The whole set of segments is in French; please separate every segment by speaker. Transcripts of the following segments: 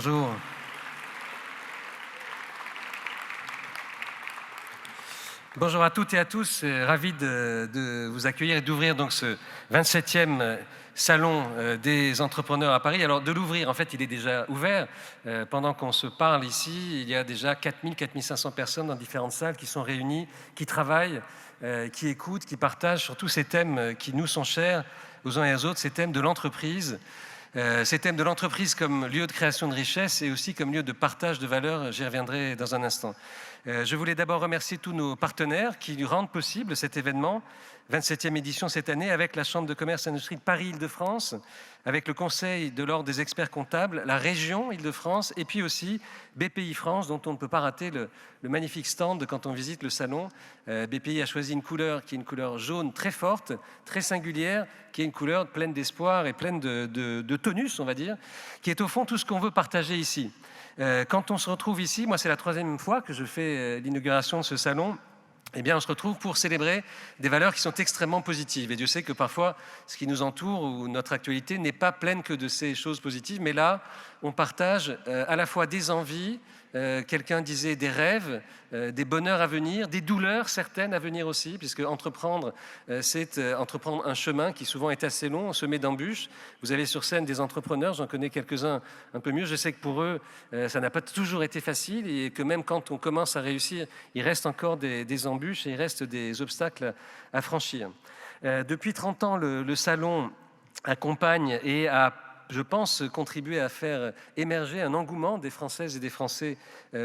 Speaker 1: Bonjour. Bonjour à toutes et à tous, ravi de vous accueillir et d'ouvrir donc ce 27e salon des entrepreneurs à Paris. Alors de l'ouvrir, en fait, il est déjà ouvert. Pendant qu'on se parle ici, il y a déjà 4 500 personnes dans différentes salles qui sont réunies, qui travaillent, qui écoutent, qui partagent sur tous ces thèmes qui nous sont chers aux uns et aux autres, ces thèmes de l'entreprise. Ces thèmes de l'entreprise comme lieu de création de richesse et aussi comme lieu de partage de valeurs, j'y reviendrai dans un instant. Je voulais d'abord remercier tous nos partenaires qui rendent possible cet événement, 27e édition cette année, avec la Chambre de commerce et d'industrie de Paris-Île-de-France, avec le Conseil de l'Ordre des experts comptables, la région Île-de-France et puis aussi BPI France, dont on ne peut pas rater le magnifique stand quand on visite le salon. BPI a choisi une couleur qui est une couleur jaune très forte, très singulière, qui est une couleur pleine d'espoir et pleine de tonus, on va dire, qui est au fond tout ce qu'on veut partager ici. Quand on se retrouve ici, moi c'est la 3e fois que je fais l'inauguration de ce salon, eh bien, on se retrouve pour célébrer des valeurs qui sont extrêmement positives. Et Dieu sait que parfois, ce qui nous entoure ou notre actualité n'est pas pleine que de ces choses positives. Mais là, on partage à la fois des envies, quelqu'un disait des rêves, des bonheurs à venir, des douleurs certaines à venir aussi, puisque entreprendre, c'est entreprendre un chemin qui souvent est assez long, semé d'embûches. Vous avez sur scène des entrepreneurs, j'en connais quelques-uns un peu mieux. Je sais que pour eux, ça n'a pas toujours été facile et que même quand on commence à réussir, il reste encore des embûches et il reste des obstacles à franchir. Depuis 30 ans, le salon accompagne et a, je pense, contribuer à faire émerger un engouement des Françaises et des Français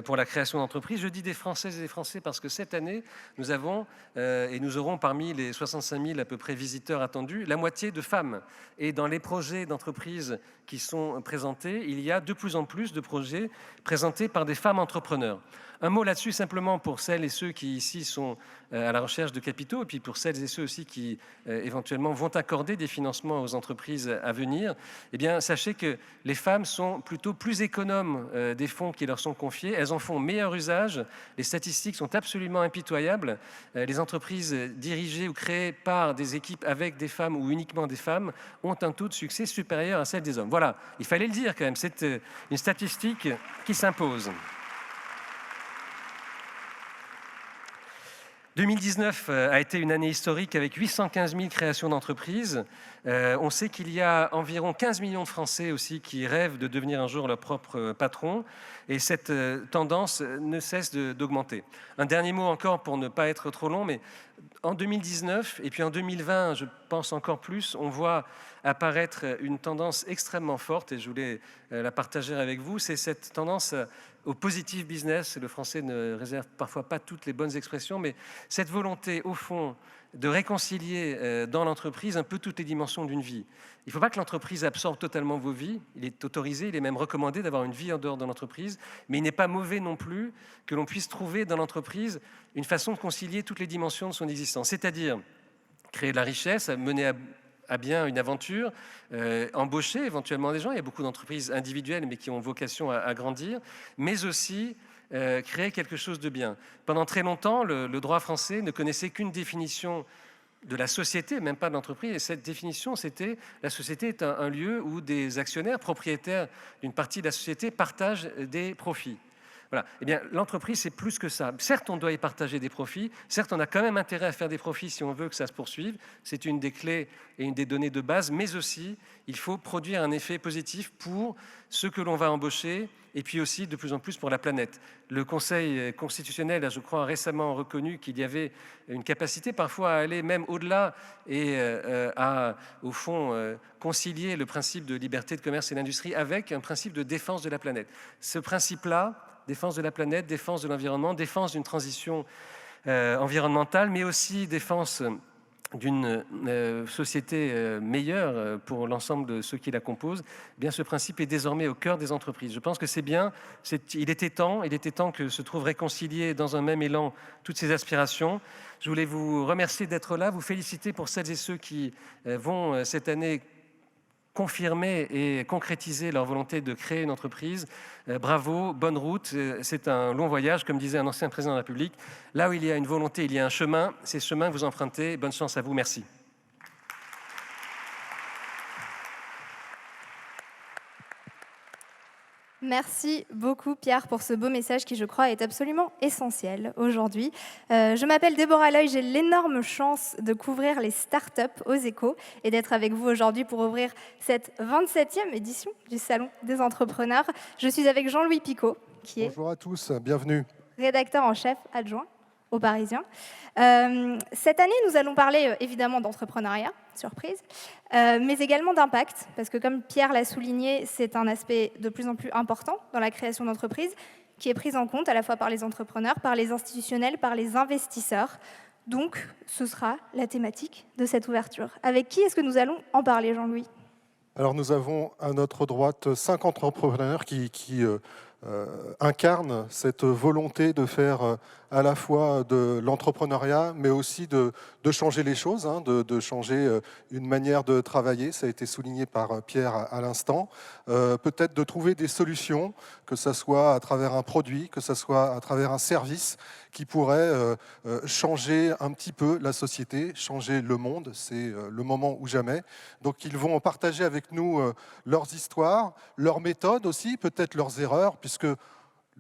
Speaker 1: pour la création d'entreprises. Je dis des Françaises et des Français parce que cette année, nous avons et nous aurons parmi les 65 000 à peu près visiteurs attendus, la moitié de femmes. Et dans les projets d'entreprise qui sont présentés, il y a de plus en plus de projets présentés par des femmes entrepreneurs. Un mot là-dessus simplement pour celles et ceux qui ici sont à la recherche de capitaux et puis pour celles et ceux aussi qui éventuellement vont accorder des financements aux entreprises à venir. Eh bien, sachez que les femmes sont plutôt plus économes des fonds qui leur sont confiés. Elles en font meilleur usage. Les statistiques sont absolument impitoyables. Les entreprises dirigées ou créées par des équipes avec des femmes ou uniquement des femmes ont un taux de succès supérieur à celle des hommes. Voilà, il fallait le dire quand même. C'est une statistique qui s'impose. 2019 a été une année historique avec 815 000 créations d'entreprises. On sait qu'il y a environ 15 millions de Français aussi qui rêvent de devenir un jour leur propre patron. Et cette tendance ne cesse d'augmenter. Un dernier mot encore pour ne pas être trop long, mais en 2019 et puis en 2020, je pense encore plus, on voit apparaître une tendance extrêmement forte et je voulais la partager avec vous. C'est cette tendance au positive business. Le français ne réserve parfois pas toutes les bonnes expressions, mais cette volonté, au fond, de réconcilier dans l'entreprise un peu toutes les dimensions d'une vie. Il ne faut pas que l'entreprise absorbe totalement vos vies. Il est autorisé, il est même recommandé d'avoir une vie en dehors de l'entreprise, mais il n'est pas mauvais non plus que l'on puisse trouver dans l'entreprise une façon de concilier toutes les dimensions de son existence, c'est-à-dire créer de la richesse, mener à bien une aventure, embaucher éventuellement des gens. Il y a beaucoup d'entreprises individuelles, mais qui ont vocation à grandir, mais aussi créer quelque chose de bien. Pendant très longtemps, le droit français ne connaissait qu'une définition de la société, même pas de l'entreprise. Et cette définition, c'était la société est un lieu où des actionnaires propriétaires d'une partie de la société partagent des profits. Voilà. Eh bien, l'entreprise, c'est plus que ça. Certes, on doit y partager des profits. Certes, on a quand même intérêt à faire des profits si on veut que ça se poursuive. C'est une des clés et une des données de base. Mais aussi, il faut produire un effet positif pour ceux que l'on va embaucher et puis aussi, de plus en plus, pour la planète. Le Conseil constitutionnel a, je crois, récemment reconnu qu'il y avait une capacité parfois à aller même au-delà et à, au fond, concilier le principe de liberté de commerce et d'industrie avec un principe de défense de la planète. Ce principe-là, défense de la planète, défense de l'environnement, défense d'une transition environnementale, mais aussi défense d'une société meilleure pour l'ensemble de ceux qui la composent, eh bien ce principe est désormais au cœur des entreprises. Je pense que c'est bien, il était temps que se trouvent réconciliées dans un même élan toutes ces aspirations. Je voulais vous remercier d'être là, vous féliciter pour celles et ceux qui vont cette année confirmer et concrétiser leur volonté de créer une entreprise. Bravo, bonne route, c'est un long voyage, comme disait un ancien président de la République. Là où il y a une volonté, il y a un chemin, c'est ce chemin que vous empruntez. Bonne chance à vous, merci.
Speaker 2: Merci beaucoup Pierre pour ce beau message qui, je crois, est absolument essentiel aujourd'hui. Je m'appelle Déborah Loy, j'ai l'énorme chance de couvrir les startups aux Échos et d'être avec vous aujourd'hui pour ouvrir cette 27e édition du Salon des entrepreneurs. Je suis avec Jean-Louis Picot, qui est
Speaker 3: Bonjour à tous, bienvenue.
Speaker 2: rédacteur en chef adjoint au Parisien. Cette année, nous allons parler évidemment d'entrepreneuriat, surprise, mais également d'impact, parce que comme Pierre l'a souligné, c'est un aspect de plus en plus important dans la création d'entreprises, qui est pris en compte à la fois par les entrepreneurs, par les institutionnels, par les investisseurs. Donc, ce sera la thématique de cette ouverture. Avec qui est-ce que nous allons en parler, Jean-Louis ?
Speaker 3: Alors nous avons à notre droite 5 entrepreneurs qui incarnent cette volonté de faire à la fois de l'entrepreneuriat, mais aussi de changer les choses, de changer une manière de travailler. Ça a été souligné par Pierre à l'instant. Peut-être de trouver des solutions, que ce soit à travers un produit, que ce soit à travers un service, qui pourrait changer un petit peu la société, changer le monde. C'est le moment ou jamais. Donc ils vont partager avec nous leurs histoires, leurs méthodes aussi, peut-être leurs erreurs, puisque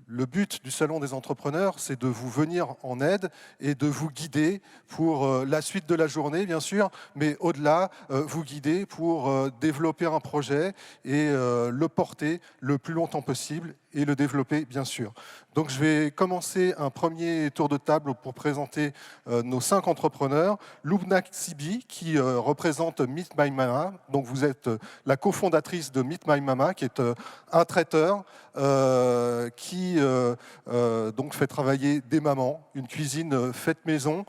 Speaker 3: le but du Salon des entrepreneurs, c'est de vous venir en aide et de vous guider pour la suite de la journée, bien sûr, mais au-delà, vous guider pour développer un projet et le porter le plus longtemps possible et le développer, bien sûr. Donc, je vais commencer un premier tour de table pour présenter nos 5 entrepreneurs. Lubna Ksibi, qui représente Meet My Mama. Donc, vous êtes la cofondatrice de Meet My Mama, qui est un traiteur qui donc fait travailler des mamans, une cuisine faite maison,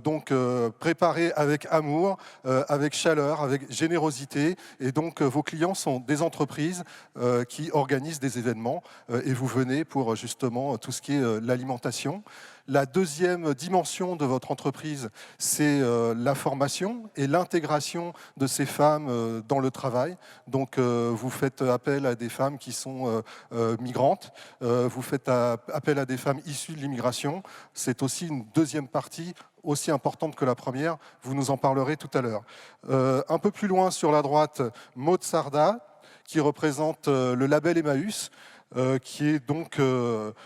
Speaker 3: donc préparée avec amour, avec chaleur, avec générosité. Et donc, vos clients sont des entreprises qui organisent des événements et vous venez pour justement tout ce qui est l'alimentation. La deuxième dimension de votre entreprise, c'est la formation et l'intégration de ces femmes dans le travail. Donc, vous faites appel à des femmes qui sont migrantes, vous faites appel à des femmes issues de l'immigration. C'est aussi une deuxième partie aussi importante que la première, vous nous en parlerez tout à l'heure. Un peu plus loin sur la droite, Maud Sarda, qui représente le label Emmaüs, qui est donc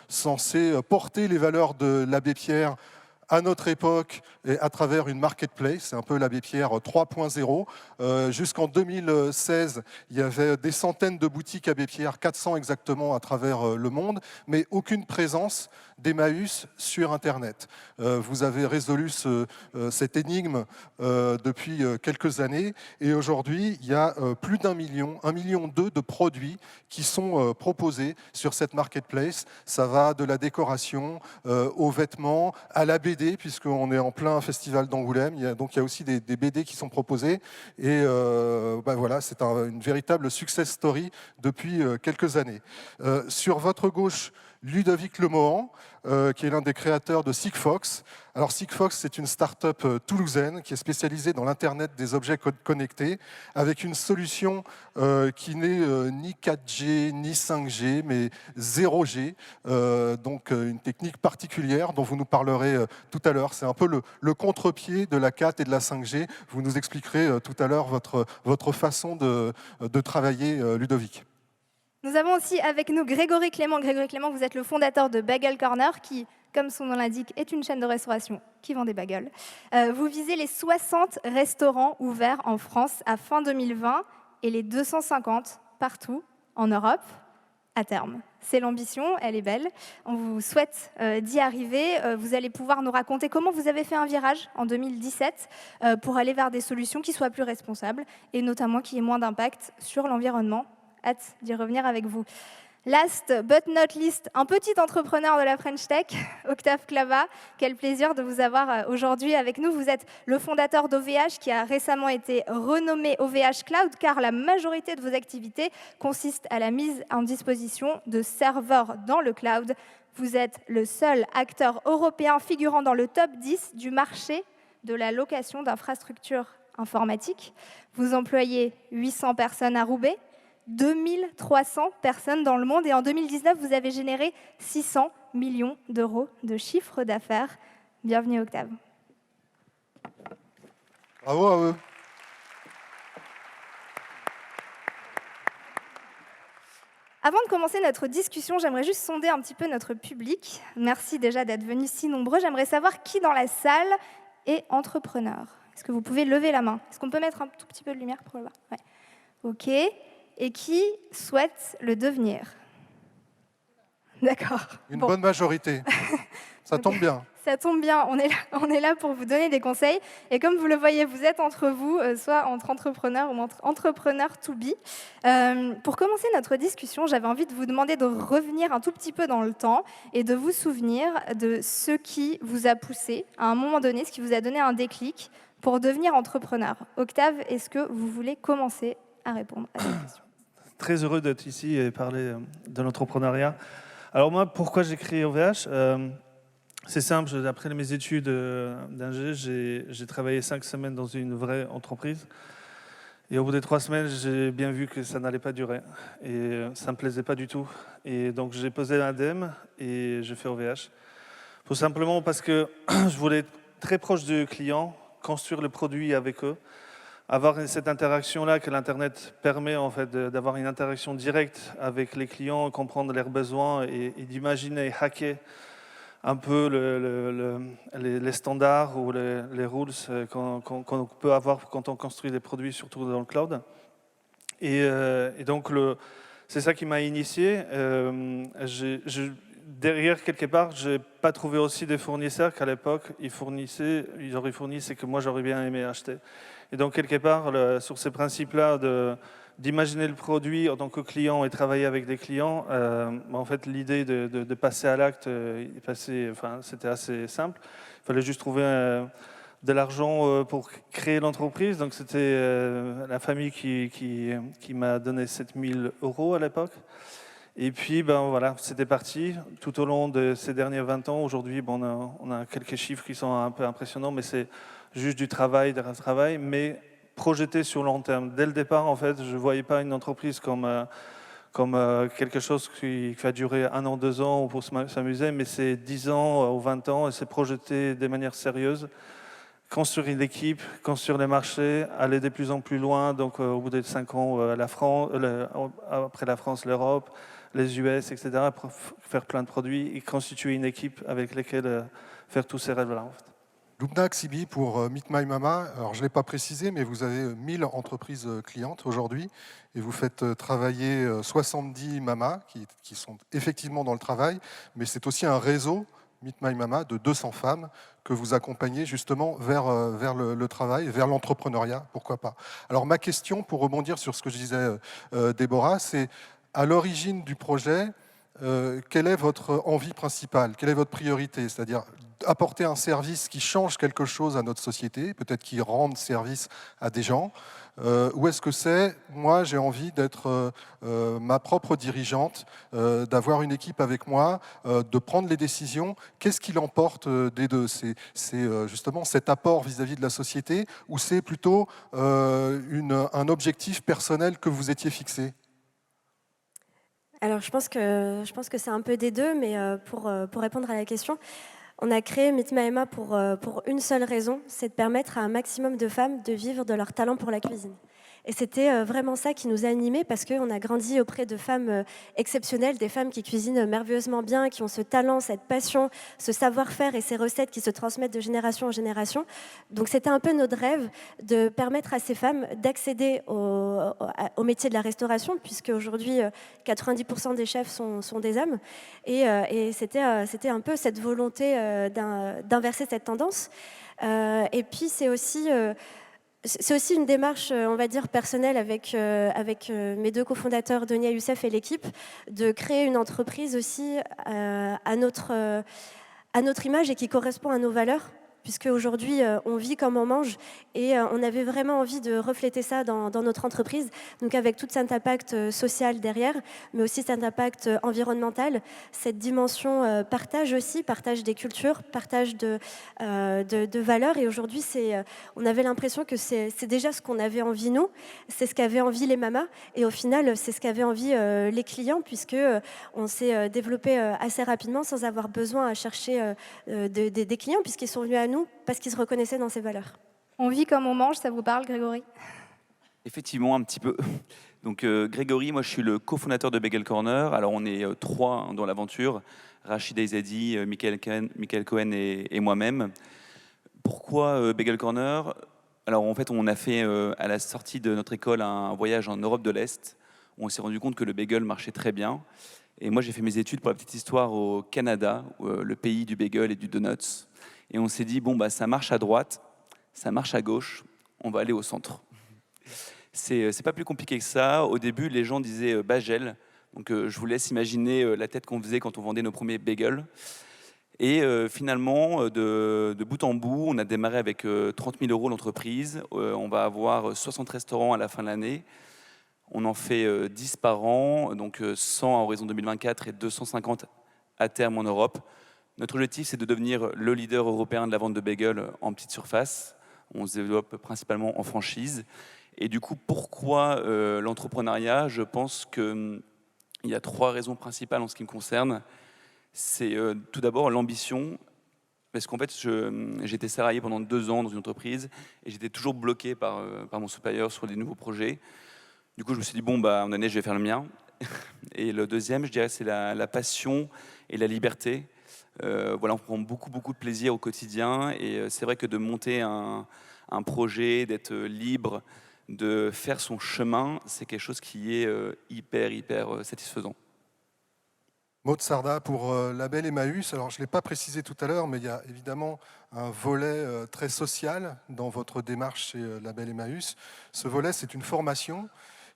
Speaker 3: censé porter les valeurs de l'abbé Pierre à notre époque et à travers une marketplace, c'est un peu l'abbé Pierre 3.0. Jusqu'en 2016, il y avait des centaines de boutiques abbé Pierre, 400 exactement à travers le monde, mais aucune présence d'Emmaüs sur Internet. Vous avez résolu cette énigme depuis quelques années et aujourd'hui, il y a plus d'1 million, 1,2 million de produits qui sont proposés sur cette marketplace. Ça va de la décoration aux vêtements, à la BD, puisqu'on est en plein festival d'Angoulême. Donc il y a aussi des BD qui sont proposés. Et voilà, c'est une véritable success story depuis quelques années. Sur votre gauche, Ludovic Lemohan, qui est l'un des créateurs de Sigfox. Alors Sigfox, c'est une start-up toulousaine qui est spécialisée dans l'Internet des objets connectés, avec une solution qui n'est ni 4G, ni 5G, mais 0G, donc une technique particulière dont vous nous parlerez tout à l'heure. C'est un peu le contre-pied de la 4 et de la 5G. Vous nous expliquerez tout à l'heure votre façon de travailler, Ludovic.
Speaker 2: Nous avons aussi avec nous Grégory Clément. Grégory Clément, vous êtes le fondateur de Bagel Corner, qui, comme son nom l'indique, est une chaîne de restauration qui vend des bagels. Vous visez les 60 restaurants ouverts en France à fin 2020 et les 250 partout en Europe à terme. C'est l'ambition, elle est belle. On vous souhaite d'y arriver. Vous allez pouvoir nous raconter comment vous avez fait un virage en 2017 pour aller vers des solutions qui soient plus responsables et notamment qui aient moins d'impact sur l'environnement. Hâte d'y revenir avec vous. Last but not least, un petit entrepreneur de la French Tech, Octave Clava. Quel plaisir de vous avoir aujourd'hui avec nous. Vous êtes le fondateur d'OVH qui a récemment été renommé OVH Cloud car la majorité de vos activités consistent à la mise en disposition de serveurs dans le cloud. Vous êtes le seul acteur européen figurant dans le top 10 du marché de la location d'infrastructures informatiques. Vous employez 800 personnes à Roubaix, 2300 personnes dans le monde et en 2019, vous avez généré 600 millions d'euros de chiffre d'affaires. Bienvenue Octave.
Speaker 3: Bravo à eux.
Speaker 2: Avant de commencer notre discussion, j'aimerais juste sonder un petit peu notre public. Merci déjà d'être venus si nombreux. J'aimerais savoir qui dans la salle est entrepreneur. Est-ce que vous pouvez lever la main? Est-ce qu'on peut mettre un tout petit peu de lumière pour le voir? Ouais. Ok. Et qui souhaite le devenir? D'accord.
Speaker 3: Une
Speaker 2: Bon.
Speaker 3: bonne majorité. Ça tombe bien.
Speaker 2: Ça tombe bien, on est là pour vous donner des conseils. Et comme vous le voyez, vous êtes entre vous, soit entre entrepreneurs ou entre entrepreneurs to be. Pour commencer notre discussion, j'avais envie de vous demander de revenir un tout petit peu dans le temps et de vous souvenir de ce qui vous a poussé, à un moment donné, ce qui vous a donné un déclic pour devenir entrepreneur. Octave, est-ce que vous voulez commencer à répondre à cette question?
Speaker 4: Très heureux d'être ici et parler de l'entrepreneuriat. Alors moi, pourquoi j'ai créé OVH? C'est simple, après mes études d'ingé, j'ai travaillé 5 semaines dans une vraie entreprise. Et au bout des 3 semaines, j'ai bien vu que ça n'allait pas durer. Et ça ne me plaisait pas du tout. Et donc j'ai posé l'ADEME et j'ai fait OVH. Tout simplement parce que je voulais être très proche du client, construire le produit avec eux, avoir cette interaction-là que l'Internet permet en fait, d'avoir une interaction directe avec les clients, comprendre leurs besoins et d'imaginer, hacker un peu les standards ou les rules qu'on peut avoir quand on construit des produits, surtout dans le cloud. Et donc, c'est ça qui m'a initié. Derrière, quelque part, je n'ai pas trouvé aussi des fournisseurs qu'à l'époque, ils auraient fourni ce que moi, j'aurais bien aimé acheter. Et donc, quelque part, sur ces principes-là d'imaginer le produit en tant que client et travailler avec des clients, en fait, l'idée de passer à l'acte, c'était assez simple. Il fallait juste trouver de l'argent pour créer l'entreprise. Donc, c'était la famille qui m'a donné 7 000 € à l'époque. Et puis, voilà, c'était parti. Tout au long de ces derniers 20 ans, aujourd'hui, on a quelques chiffres qui sont un peu impressionnants, mais c'est juste du travail, mais projeté sur le long terme. Dès le départ, en fait, je ne voyais pas une entreprise comme quelque chose qui va durer 1 an, 2 ans pour s'amuser, mais c'est 10 ans ou 20 ans et c'est projeté de manière sérieuse. Construire une équipe, construire les marchés, aller de plus en plus loin. Donc, au bout de 5 ans, après la France, l'Europe, les US, etc., pour faire plein de produits et constituer une équipe avec laquelle faire tous ces rêves-là. En fait.
Speaker 3: Lubna Xibi pour Meet My Mama. Alors, je ne l'ai pas précisé, mais vous avez 1000 entreprises clientes aujourd'hui et vous faites travailler 70 mamas qui sont effectivement dans le travail, mais c'est aussi un réseau, Meet My Mama, de 200 femmes que vous accompagnez justement vers le travail, vers l'entrepreneuriat, pourquoi pas. Alors, ma question, pour rebondir sur ce que je disais, Déborah, c'est à l'origine du projet, quelle est votre envie principale? Quelle est votre priorité? C'est-à-dire apporter un service qui change quelque chose à notre société, peut-être qui rende service à des gens, ou est-ce que c'est, moi j'ai envie d'être ma propre dirigeante, d'avoir une équipe avec moi, de prendre les décisions? Qu'est-ce qui l'emporte des deux? C'est justement cet apport vis-à-vis de la société, ou c'est plutôt un objectif personnel que vous étiez fixé?
Speaker 5: Alors, je pense que c'est un peu des deux, mais pour répondre à la question, on a créé Meet My Emma pour une seule raison, c'est de permettre à un maximum de femmes de vivre de leur talent pour la cuisine. Et c'était vraiment ça qui nous a animés parce qu'on a grandi auprès de femmes exceptionnelles, des femmes qui cuisinent merveilleusement bien, qui ont ce talent, cette passion, ce savoir-faire et ces recettes qui se transmettent de génération en génération. Donc c'était un peu notre rêve de permettre à ces femmes d'accéder au métier de la restauration, puisque aujourd'hui 90% des chefs sont des hommes. Et c'était un peu cette volonté d'inverser cette tendance. Et puis c'est aussi une démarche, on va dire, personnelle avec mes deux cofondateurs, Donia Youssef et l'équipe, de créer une entreprise aussi à notre image et qui correspond à nos valeurs, puisque aujourd'hui on vit comme on mange et on avait vraiment envie de refléter ça dans notre entreprise, donc avec tout cet impact social derrière, mais aussi cet impact environnemental, cette dimension partage des cultures, partage de valeurs. Et aujourd'hui, on avait l'impression que c'est déjà ce qu'on avait envie nous, c'est ce qu'avaient envie les mamas, et au final, c'est ce qu'avaient envie les clients, puisque on s'est développé assez rapidement sans avoir besoin à chercher des clients, puisqu'ils sont venus à nous parce qu'ils se reconnaissaient dans ces valeurs.
Speaker 2: On vit comme on mange, ça vous parle, Grégory?
Speaker 6: Effectivement, un petit peu. Donc Grégory, moi je suis le cofondateur de Bagel Corner. Alors on est trois dans l'aventure, Rachid Aizadi, Michael Cohen et moi-même. Pourquoi Bagel Corner? Alors en fait on a fait à la sortie de notre école un voyage en Europe de l'Est. On s'est rendu compte que le bagel marchait très bien. Et moi j'ai fait mes études pour la petite histoire au Canada, le pays du bagel et du donuts. Et on s'est dit, bon bah ça marche à droite, ça marche à gauche, on va aller au centre. C'est pas plus compliqué que ça. Au début, les gens disaient bagel. Donc, je vous laisse imaginer la tête qu'on faisait quand on vendait nos premiers bagels. Et finalement, de bout en bout, on a démarré avec 30 000 € l'entreprise. On va avoir 60 restaurants à la fin de l'année. On en fait 10 par an, donc 100 à horizon 2024 et 250 à terme en Europe. Notre objectif, c'est de devenir le leader européen de la vente de bagels en petite surface. On se développe principalement en franchise. Et du coup, pourquoi l'entrepreneuriat? Je pense qu'il y a 3 raisons principales en ce qui me concerne. C'est tout d'abord l'ambition, parce qu'en fait, j'étais salarié pendant 2 ans dans une entreprise et j'étais toujours bloqué par mon supérieur sur des nouveaux projets. Du coup, je me suis dit, bon, bah, en année, je vais faire le mien. Et le deuxième, je dirais, c'est la passion et la liberté. Voilà, on prend beaucoup de plaisir au quotidien et c'est vrai que de monter un projet, d'être libre, de faire son chemin, c'est quelque chose qui est hyper satisfaisant.
Speaker 3: Maud Sarda pour Label Emmaüs. Alors, je ne l'ai pas précisé tout à l'heure, mais il y a évidemment un volet très social dans votre démarche chez Label Emmaüs. Ce volet, c'est une formation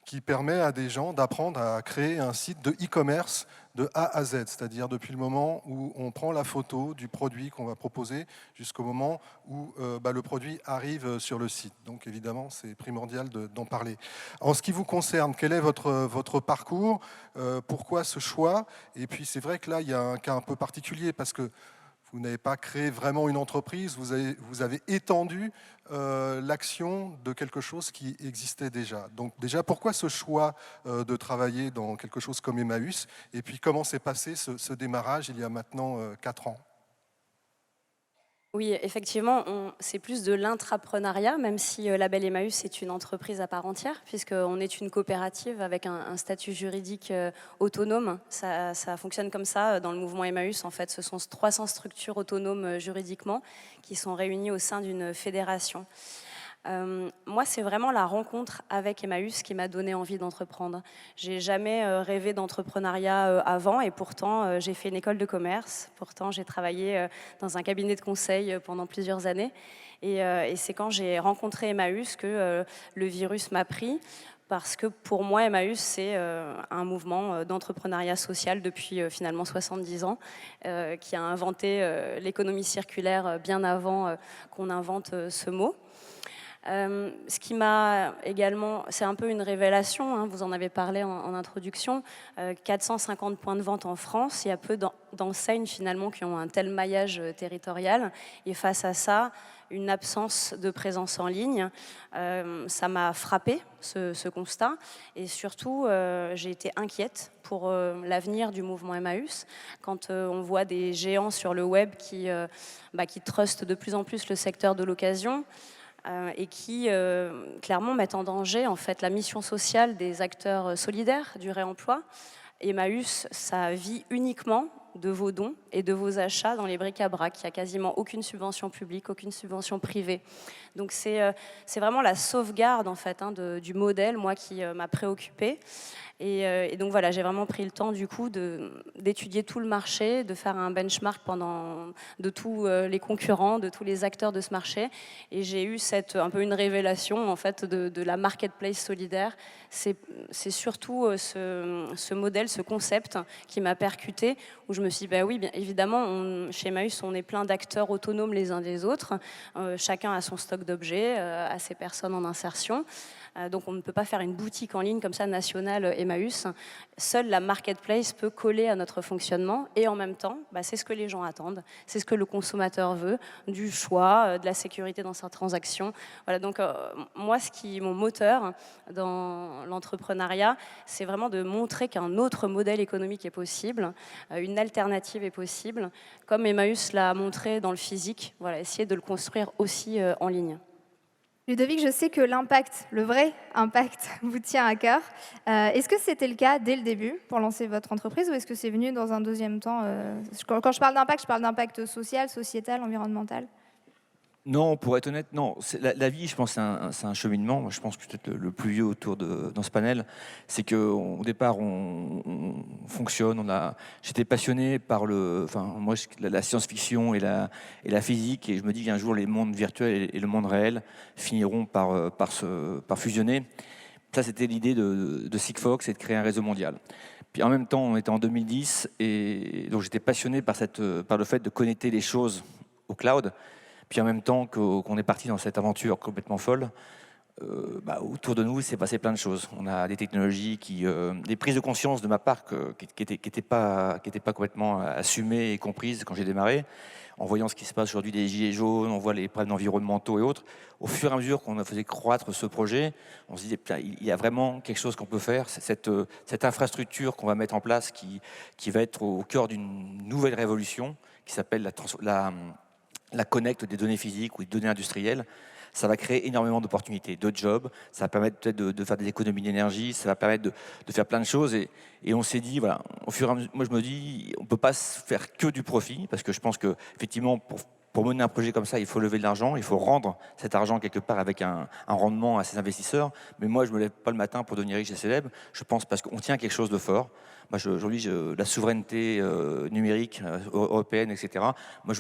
Speaker 3: qui permet à des gens d'apprendre à créer un site de e-commerce de A à Z, c'est-à-dire depuis le moment où on prend la photo du produit qu'on va proposer jusqu'au moment où le produit arrive sur le site. Donc évidemment, c'est primordial d'en parler. En ce qui vous concerne, quel est votre parcours? Pourquoi ce choix? Et puis c'est vrai que là, il y a un cas un peu particulier parce que vous n'avez pas créé vraiment une entreprise, vous avez étendu l'action de quelque chose qui existait déjà. Donc déjà, pourquoi ce choix de travailler dans quelque chose comme Emmaüs? Et puis comment s'est passé ce démarrage il y a maintenant 4 ans?
Speaker 7: Oui, effectivement, c'est plus de l'intrapreneuriat, même si Label Emmaüs est une entreprise à part entière, puisqu'on est une coopérative avec un statut juridique autonome. Ça fonctionne comme ça dans le mouvement Emmaüs. En fait, ce sont 300 structures autonomes juridiquement qui sont réunies au sein d'une fédération. Moi, c'est vraiment la rencontre avec Emmaüs qui m'a donné envie d'entreprendre. J'ai jamais rêvé d'entrepreneuriat avant et pourtant j'ai fait une école de commerce. Pourtant, j'ai travaillé dans un cabinet de conseil pendant plusieurs années. Et c'est quand j'ai rencontré Emmaüs que le virus m'a pris. Parce que pour moi, Emmaüs, c'est un mouvement d'entrepreneuriat social depuis finalement 70 ans, qui a inventé l'économie circulaire bien avant qu'on invente ce mot. Ce qui m'a également, c'est un peu une révélation, hein, vous en avez parlé en introduction, 450 points de vente en France, il y a peu d'enseignes finalement qui ont un tel maillage territorial, et face à ça, une absence de présence en ligne, ça m'a frappé ce constat, et surtout j'ai été inquiète pour l'avenir du mouvement Emmaüs, quand on voit des géants sur le web qui trustent de plus en plus le secteur de l'occasion, et qui clairement mettent en danger en fait la mission sociale des acteurs solidaires du réemploi. Emmaüs, ça vit uniquement de vos dons et de vos achats dans les bric-à-brac. Il n'y a quasiment aucune subvention publique, aucune subvention privée. Donc c'est vraiment la sauvegarde en fait, du modèle, moi, qui m'a préoccupée. Et donc voilà, j'ai vraiment pris le temps du coup d'étudier tout le marché, de faire un benchmark de tous les concurrents, de tous les acteurs de ce marché. Et j'ai eu un peu une révélation en fait de la marketplace solidaire. C'est surtout ce modèle, ce concept qui m'a percuté, où je me suis dit, bah oui, bien évidemment, chez Emmaüs, on est plein d'acteurs autonomes les uns des autres. Chacun a son stock d'objets, a ses personnes en insertion. Donc on ne peut pas faire une boutique en ligne comme ça nationale Emmaüs. Seule la marketplace peut coller à notre fonctionnement et en même temps, c'est ce que les gens attendent, c'est ce que le consommateur veut, du choix, de la sécurité dans sa transaction. Voilà, donc moi, mon moteur dans l'entrepreneuriat, c'est vraiment de montrer qu'un autre modèle économique est possible, une alternative est possible, comme Emmaüs l'a montré dans le physique, voilà, essayer de le construire aussi en ligne.
Speaker 2: Ludovic, je sais que l'impact, le vrai impact, vous tient à cœur. Est-ce que c'était le cas dès le début pour lancer votre entreprise ou est-ce que c'est venu dans un deuxième temps Quand je parle d'impact social, sociétal, environnemental.
Speaker 8: Non, pour être honnête, non. La vie, je pense, c'est un cheminement. Moi, je pense que peut-être le plus vieux dans ce panel, c'est qu'au départ, on fonctionne. J'étais passionné par la science-fiction et la physique, et je me dis qu'un jour, les mondes virtuels et le monde réel finiront par fusionner. Ça, c'était l'idée de Sigfox et de créer un réseau mondial. Puis en même temps, on était en 2010, et donc j'étais passionné par le fait de connecter les choses au cloud. Puis en même temps qu'on est parti dans cette aventure complètement folle, autour de nous, il s'est passé plein de choses. On a des technologies des prises de conscience de ma part qui n'étaient pas complètement assumées et comprises quand j'ai démarré. En voyant ce qui se passe aujourd'hui des gilets jaunes, on voit les problèmes environnementaux et autres. Au fur et à mesure qu'on faisait croître ce projet, on se disait il y a vraiment quelque chose qu'on peut faire. Cette infrastructure qu'on va mettre en place qui va être au cœur d'une nouvelle révolution qui s'appelle la connecte des données physiques ou des données industrielles, ça va créer énormément d'opportunités, de jobs, ça va permettre peut-être de faire des économies d'énergie, ça va permettre de faire plein de choses. Et on s'est dit, voilà, au fur et à mesure, moi je me dis, on ne peut pas faire que du profit, parce que je pense qu'effectivement, pour mener un projet comme ça, il faut lever de l'argent, il faut rendre cet argent quelque part avec un rendement à ses investisseurs. Mais moi, je ne me lève pas le matin pour devenir riche et célèbre, je pense parce qu'on tient quelque chose de fort. Moi, aujourd'hui, la souveraineté numérique européenne, etc. Moi,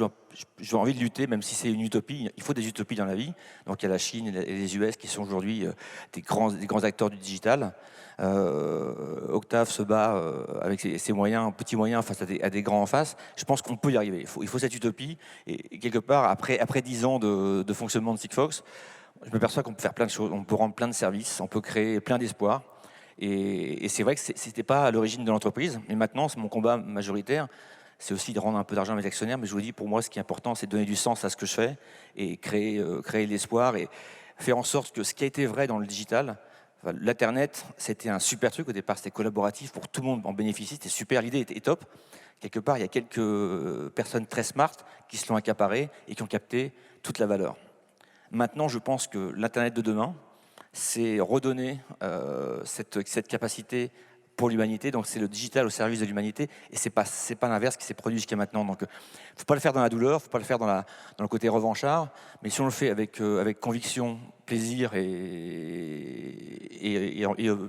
Speaker 8: j'ai envie de lutter, même si c'est une utopie. Il faut des utopies dans la vie. Donc, il y a la Chine et les US qui sont aujourd'hui des grands acteurs du digital. Octave se bat avec ses moyens, petits moyens, face à des grands en face. Je pense qu'on peut y arriver. Il faut cette utopie. Et quelque part, après 10 ans de fonctionnement de Sigfox, je me perçois qu'on peut faire plein de choses. On peut rendre plein de services, on peut créer plein d'espoir. Et c'est vrai que ce n'était pas à l'origine de l'entreprise, mais maintenant, c'est mon combat majoritaire. C'est aussi de rendre un peu d'argent à mes actionnaires, mais je vous dis, pour moi, ce qui est important, c'est de donner du sens à ce que je fais et créer de l'espoir et faire en sorte que ce qui a été vrai dans le digital, l'Internet, c'était un super truc. Au départ, c'était collaboratif pour que tout le monde en bénéficie. C'était super, l'idée était top. Quelque part, il y a quelques personnes très smart qui se l'ont accaparé et qui ont capté toute la valeur. Maintenant, je pense que l'Internet de demain, c'est redonner cette capacité pour l'humanité. Donc c'est le digital au service de l'humanité et c'est pas l'inverse qui s'est produit jusqu'à maintenant. Donc faut pas le faire dans la douleur, faut pas le faire dans le côté revanchard, mais si on le fait avec conviction, plaisir et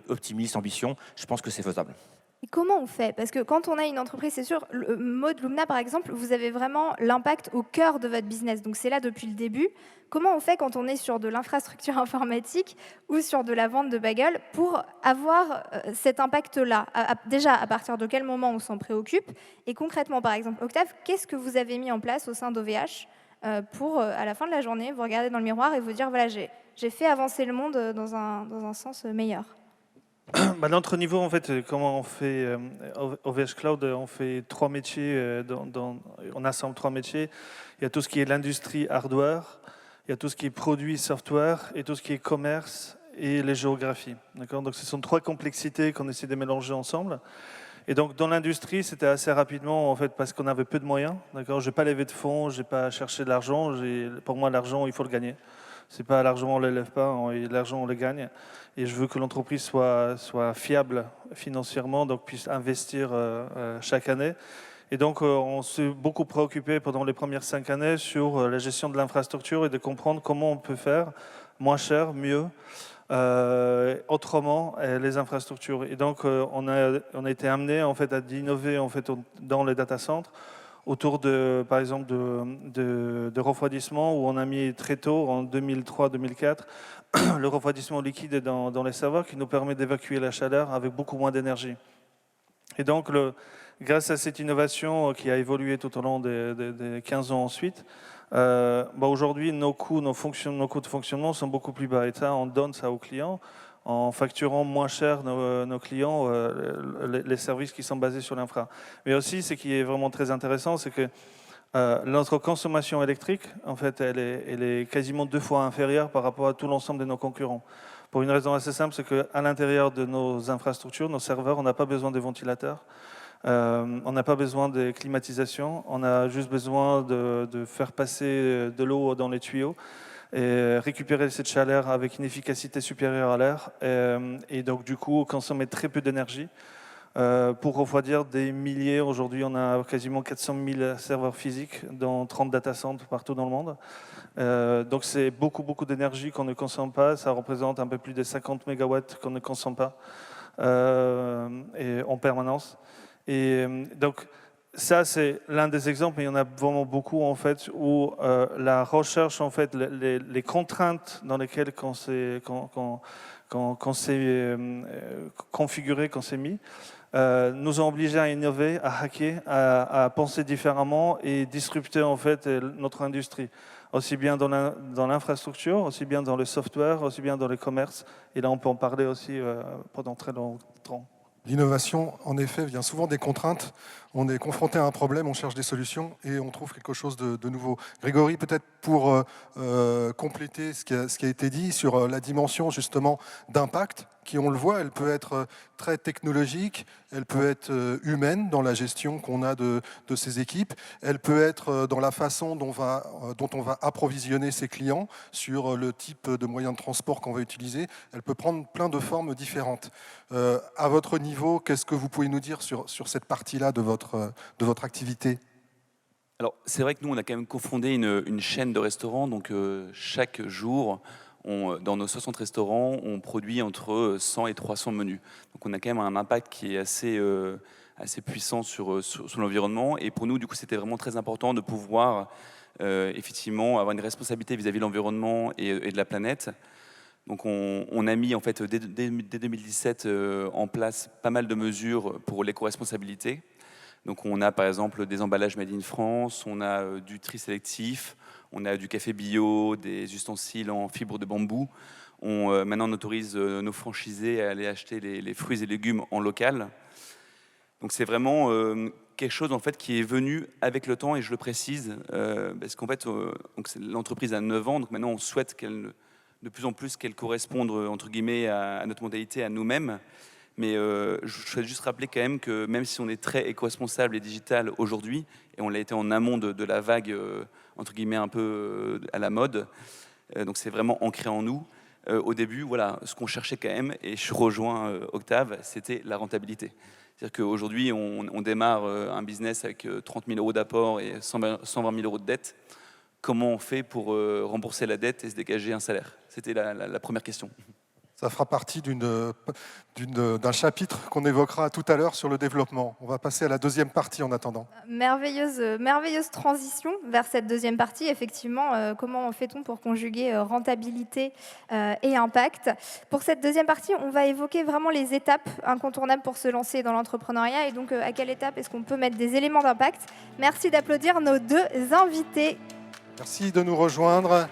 Speaker 8: optimisme, ambition, je pense que c'est faisable.
Speaker 2: Et comment on fait? Parce que quand on a une entreprise, c'est sûr, Maud Lumna, par exemple, vous avez vraiment l'impact au cœur de votre business. Donc c'est là depuis le début. Comment on fait quand on est sur de l'infrastructure informatique ou sur de la vente de bagels pour avoir cet impact-là? Déjà, à partir de quel moment on s'en préoccupe? Et concrètement, par exemple, Octave, qu'est-ce que vous avez mis en place au sein d'OVH pour, à la fin de la journée, vous regarder dans le miroir et vous dire, voilà, j'ai fait avancer le monde dans un sens meilleur?
Speaker 4: Notre niveau, en fait, comment on fait OVH Cloud, on fait 3 métiers, on assemble 3 métiers. Il y a tout ce qui est l'industrie hardware, il y a tout ce qui est produit software et tout ce qui est commerce et les géographies. D'accord ? Donc ce sont 3 complexités qu'on essaie de mélanger ensemble. Et donc dans l'industrie, c'était assez rapidement, en fait, parce qu'on avait peu de moyens. D'accord ? Je n'ai pas levé de fonds, je n'ai pas cherché de l'argent. Pour moi, l'argent, il faut le gagner. C'est pas l'argent, on ne l'élève pas, l'argent, on le gagne. Et je veux que l'entreprise soit fiable financièrement, donc puisse investir chaque année. Et donc, on s'est beaucoup préoccupé pendant les premières 5 années sur la gestion de l'infrastructure et de comprendre comment on peut faire moins cher, mieux, autrement les infrastructures. Et donc, on a été amené en fait, à innover en fait, dans les data centers autour par exemple de refroidissement, où on a mis très tôt, en 2003-2004, le refroidissement liquide dans les serveurs qui nous permet d'évacuer la chaleur avec beaucoup moins d'énergie. Et donc, grâce à cette innovation qui a évolué tout au long des 15 ans ensuite, aujourd'hui, nos coûts de fonctionnement sont beaucoup plus bas. Et ça, on donne ça aux clients en facturant moins cher nos clients les services qui sont basés sur l'infra. Mais aussi, ce qui est vraiment très intéressant, c'est que notre consommation électrique, en fait, elle est quasiment 2 fois inférieure par rapport à tout l'ensemble de nos concurrents. Pour une raison assez simple, c'est qu'à l'intérieur de nos infrastructures, nos serveurs, on n'a pas besoin de ventilateurs, on n'a pas besoin de climatisation, on a juste besoin de faire passer de l'eau dans les tuyaux. et récupérer cette chaleur avec une efficacité supérieure à l'air et donc du coup consommer très peu d'énergie. Pour refroidir des milliers, aujourd'hui on a quasiment 400 000 serveurs physiques dans 30 data centers partout dans le monde. Donc c'est beaucoup d'énergie qu'on ne consomme pas, ça représente un peu plus de 50 mégawatts qu'on ne consomme pas et en permanence. Et donc ça c'est l'un des exemples, mais il y en a vraiment beaucoup en fait, où la recherche, en fait, les contraintes dans lesquelles qu'on s'est configuré, qu'on s'est mis, nous ont obligés à innover, à hacker, à penser différemment et disrupter en fait notre industrie, aussi bien dans l'infrastructure, aussi bien dans le software, aussi bien dans le commerce. Et là, on peut en parler aussi pendant très longtemps.
Speaker 3: L'innovation, en effet, vient souvent des contraintes. On est confronté à un problème, on cherche des solutions et on trouve quelque chose de nouveau. Grégory, peut-être pour compléter ce qui a été dit sur la dimension justement d'impact, qui, on le voit, elle peut être très technologique, elle peut être humaine dans la gestion qu'on a de ces équipes, elle peut être dans la façon dont on va approvisionner ses clients, sur le type de moyen de transport qu'on va utiliser. Elle peut prendre plein de formes différentes. À votre niveau, qu'est-ce que vous pouvez nous dire sur cette partie-là de votre activité ?
Speaker 6: Alors, c'est vrai que nous, on a quand même cofondé une chaîne de restaurants. Donc, chaque jour, dans nos 60 restaurants, on produit entre 100 et 300 menus. Donc, on a quand même un impact qui est assez puissant sur l'environnement. Et pour nous, du coup, c'était vraiment très important de pouvoir effectivement avoir une responsabilité vis-à-vis de l'environnement et de la planète. Donc, on a mis, en fait, dès 2017 en place pas mal de mesures pour l'éco-responsabilité. Donc on a par exemple des emballages made in France, on a du tri sélectif, on a du café bio, des ustensiles en fibre de bambou. Maintenant on autorise nos franchisés à aller acheter les fruits et légumes en local. Donc c'est vraiment quelque chose en fait qui est venu avec le temps, et je le précise, parce qu'en fait l'entreprise a 9 ans, donc maintenant on souhaite de plus en plus qu'elle corresponde entre guillemets à notre mentalité, à nous-mêmes. Mais je souhaite juste rappeler quand même que même si on est très éco-responsable et digital aujourd'hui, et on l'a été en amont de la vague, entre guillemets, un peu à la mode, donc c'est vraiment ancré en nous, au début, voilà, ce qu'on cherchait quand même, et je rejoins Octave, c'était la rentabilité. C'est-à-dire qu'aujourd'hui, on démarre un business avec 30 000 euros d'apport et 120 000 euros de dette. Comment on fait pour rembourser la dette et se dégager un salaire? C'était la première question.
Speaker 3: Ça fera partie d'un chapitre qu'on évoquera tout à l'heure sur le développement. On va passer à la deuxième partie en attendant.
Speaker 2: Merveilleuse transition vers cette deuxième partie. Effectivement, comment fait-on pour conjuguer rentabilité et impact? Pour cette deuxième partie, on va évoquer vraiment les étapes incontournables pour se lancer dans l'entrepreneuriat, et donc à quelle étape est-ce qu'on peut mettre des éléments d'impact. Merci d'applaudir nos deux invités.
Speaker 3: Merci de nous rejoindre.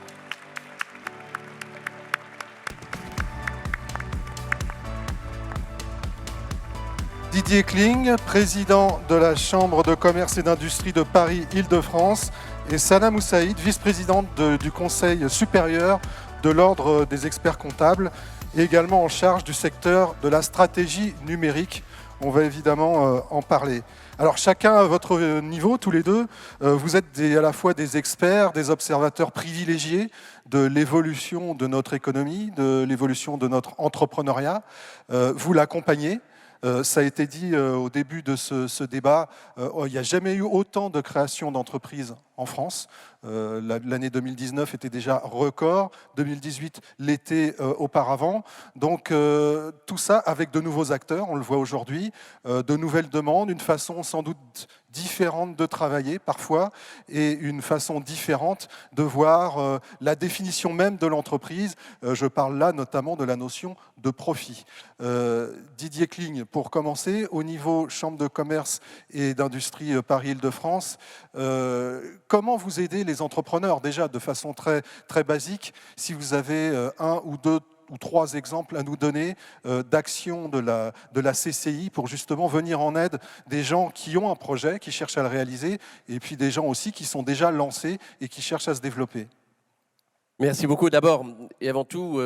Speaker 3: Didier Kling, président de la Chambre de commerce et d'industrie de Paris-Île-de-France, et Sana Moussaïd, vice-présidente du Conseil supérieur de l'Ordre des experts comptables, et également en charge du secteur de la stratégie numérique. On va évidemment en parler. Alors chacun à votre niveau, tous les deux, vous êtes à la fois des experts, des observateurs privilégiés de l'évolution de notre économie, de l'évolution de notre entrepreneuriat. Vous l'accompagnez. Ça a été dit au début de ce débat, il n'y a jamais eu autant de création d'entreprises en France. L'année 2019 était déjà record, 2018 l'était auparavant. Donc tout ça avec de nouveaux acteurs, on le voit aujourd'hui, de nouvelles demandes, une façon sans doute différente de travailler parfois, et une façon différente de voir la définition même de l'entreprise. Je parle là notamment de la notion de profit. Didier Kling, pour commencer, au niveau Chambre de commerce et d'industrie Paris-Île-de-France, comment vous aidez les entrepreneurs, déjà de façon très, très basique, si vous avez un ou deux ou trois exemples à nous donner d'actions de la CCI pour justement venir en aide des gens qui ont un projet, qui cherchent à le réaliser, et puis des gens aussi qui sont déjà lancés et qui cherchent à se développer.
Speaker 9: Merci beaucoup. D'abord et avant tout,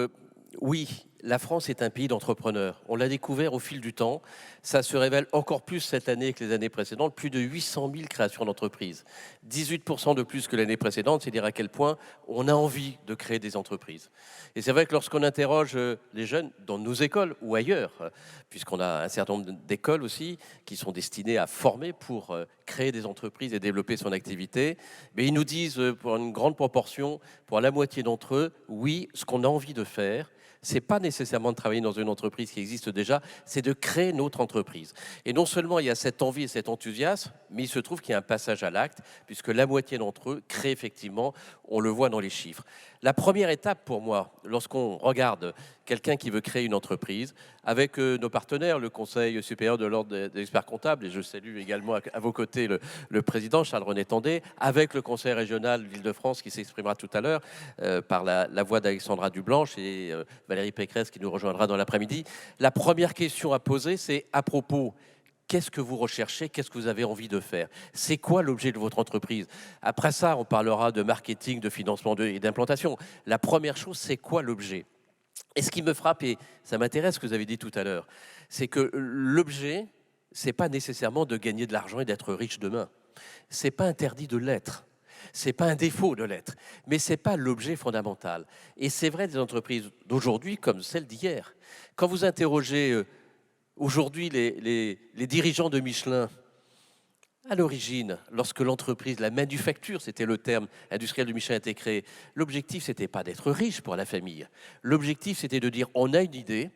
Speaker 9: oui, la France est un pays d'entrepreneurs. On l'a découvert au fil du temps. Ça se révèle encore plus cette année que les années précédentes. Plus de 800 000 créations d'entreprises. 18% de plus que l'année précédente. C'est dire à quel point on a envie de créer des entreprises. Et c'est vrai que lorsqu'on interroge les jeunes dans nos écoles ou ailleurs, puisqu'on a un certain nombre d'écoles aussi qui sont destinées à former pour créer des entreprises et développer son activité, mais ils nous disent pour une grande proportion, pour la moitié d'entre eux, oui, ce qu'on a envie de faire, c'est pas nécessairement de travailler dans une entreprise qui existe déjà, c'est de créer notre entreprise. Et non seulement il y a cette envie et cet enthousiasme, mais il se trouve qu'il y a un passage à l'acte, puisque la moitié d'entre eux créent effectivement, on le voit dans les chiffres. La première étape pour moi, lorsqu'on regarde quelqu'un qui veut créer une entreprise, avec nos partenaires, le Conseil supérieur de l'ordre des experts comptables, et je salue également à vos côtés le président Charles-René Tandé, avec le Conseil régional d'Île-de-France qui s'exprimera tout à l'heure par la voix d'Alexandra Dublanche et Valérie Pécresse qui nous rejoindra dans l'après-midi. La première question à poser, c'est à propos, qu'est-ce que vous recherchez? Qu'est-ce que vous avez envie de faire? C'est quoi l'objet de votre entreprise? Après ça, on parlera de marketing, de financement et d'implantation. La première chose, c'est quoi l'objet? Et ce qui me frappe, et ça m'intéresse ce que vous avez dit tout à l'heure, c'est que l'objet, c'est pas nécessairement de gagner de l'argent et d'être riche demain. C'est pas interdit de l'être. C'est pas un défaut de l'être, mais c'est pas l'objet fondamental. Et c'est vrai des entreprises d'aujourd'hui comme celles d'hier. Quand vous interrogez aujourd'hui les dirigeants de Michelin, à l'origine, lorsque l'entreprise, la manufacture, c'était le terme industriel de Michelin a été créé, l'objectif, c'était pas d'être riche pour la famille. L'objectif, c'était de dire, on a une idée,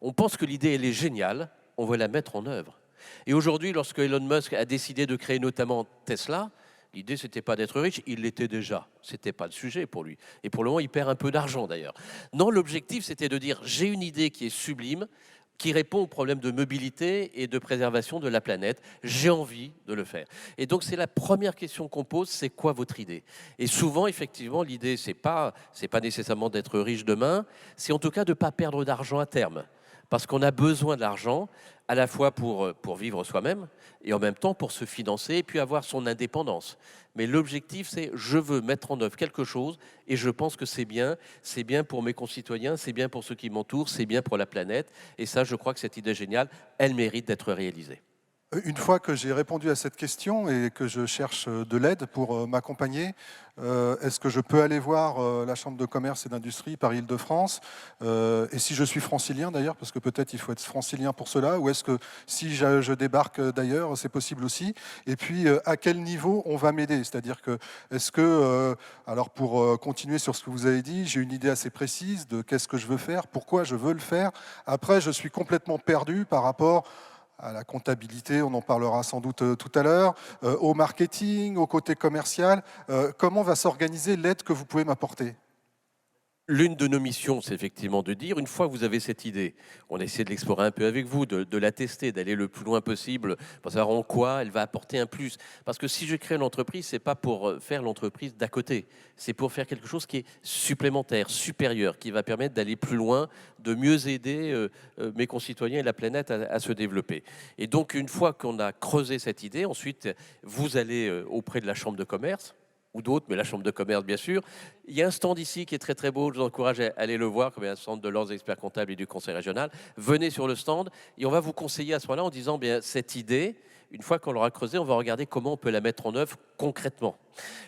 Speaker 9: on pense que l'idée, elle est géniale, on veut la mettre en œuvre. Et aujourd'hui, lorsque Elon Musk a décidé de créer notamment Tesla, l'idée, c'était pas d'être riche, il l'était déjà. C'était pas le sujet pour lui. Et pour le moment, il perd un peu d'argent d'ailleurs. Non, l'objectif, c'était de dire, j'ai une idée qui est sublime, qui répond aux problèmes de mobilité et de préservation de la planète. J'ai envie de le faire. Et donc, c'est la première question qu'on pose, c'est quoi votre idée? Et souvent, effectivement, l'idée, c'est pas nécessairement d'être riche demain, c'est en tout cas de ne pas perdre d'argent à terme. Parce qu'on a besoin de l'argent, à la fois pour vivre soi-même, et en même temps pour se financer, et puis avoir son indépendance. Mais l'objectif, c'est je veux mettre en œuvre quelque chose, et je pense que c'est bien pour mes concitoyens, c'est bien pour ceux qui m'entourent, c'est bien pour la planète, et ça, je crois que cette idée géniale, elle mérite d'être réalisée.
Speaker 3: Une fois que j'ai répondu à cette question et que je cherche de l'aide pour m'accompagner, est-ce que je peux aller voir la Chambre de commerce et d'industrie Paris-Île-de-France et si je suis francilien d'ailleurs, parce que peut-être il faut être francilien pour cela, ou est-ce que si je débarque d'ailleurs, c'est possible aussi? Et puis, à quel niveau on va m'aider? C'est-à-dire que, est-ce que, alors pour continuer sur ce que vous avez dit, j'ai une idée assez précise de qu'est-ce que je veux faire, pourquoi je veux le faire. Après, je suis complètement perdu par rapport à la comptabilité, on en parlera sans doute tout à l'heure, au marketing, au côté commercial. Comment va s'organiser l'aide que vous pouvez m'apporter?
Speaker 9: L'une de nos missions, c'est effectivement de dire, une fois que vous avez cette idée, on essaie de l'explorer un peu avec vous, de la tester, d'aller le plus loin possible pour savoir en quoi elle va apporter un plus. Parce que si je crée une entreprise, c'est pas pour faire l'entreprise d'à côté, c'est pour faire quelque chose qui est supplémentaire, supérieur, qui va permettre d'aller plus loin, de mieux aider mes concitoyens et la planète à se développer. Et donc, une fois qu'on a creusé cette idée, ensuite, vous allez auprès de la Chambre de commerce, ou d'autres, mais la Chambre de commerce, bien sûr. Il y a un stand ici qui est très très beau, je vous encourage à aller le voir, comme il y a un stand de l'Ordre des experts comptables et du Conseil régional. Venez sur le stand et on va vous conseiller à ce moment-là en disant, bien, cette idée, une fois qu'on l'aura creusée, on va regarder comment on peut la mettre en œuvre concrètement.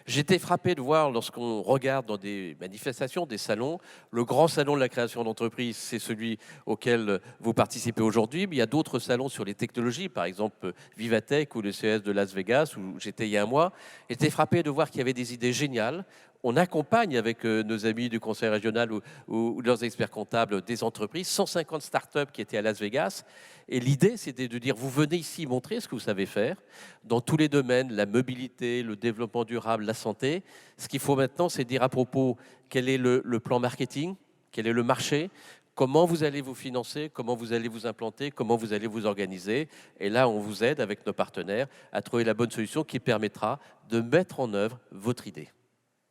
Speaker 9: J'étais frappé de voir, lorsqu'on regarde dans des manifestations, des salons, le grand salon de la création d'entreprise, c'est celui auquel vous participez aujourd'hui, mais il y a d'autres salons sur les technologies, par exemple Vivatech ou le CES de Las Vegas, où j'étais il y a un mois. J'étais frappé de voir qu'il y avait des idées géniales. On accompagne avec nos amis du Conseil régional ou leurs experts comptables des entreprises, 150 startups qui étaient à Las Vegas. Et l'idée, c'était de dire, vous venez ici montrer ce que vous savez faire dans tous les domaines, la mobilité, le développement durable, la santé. Ce qu'il faut maintenant, c'est dire à propos quel est le plan marketing, quel est le marché, comment vous allez vous financer, comment vous allez vous implanter, comment vous allez vous organiser. Et là, on vous aide avec nos partenaires à trouver la bonne solution qui permettra de mettre en œuvre votre idée.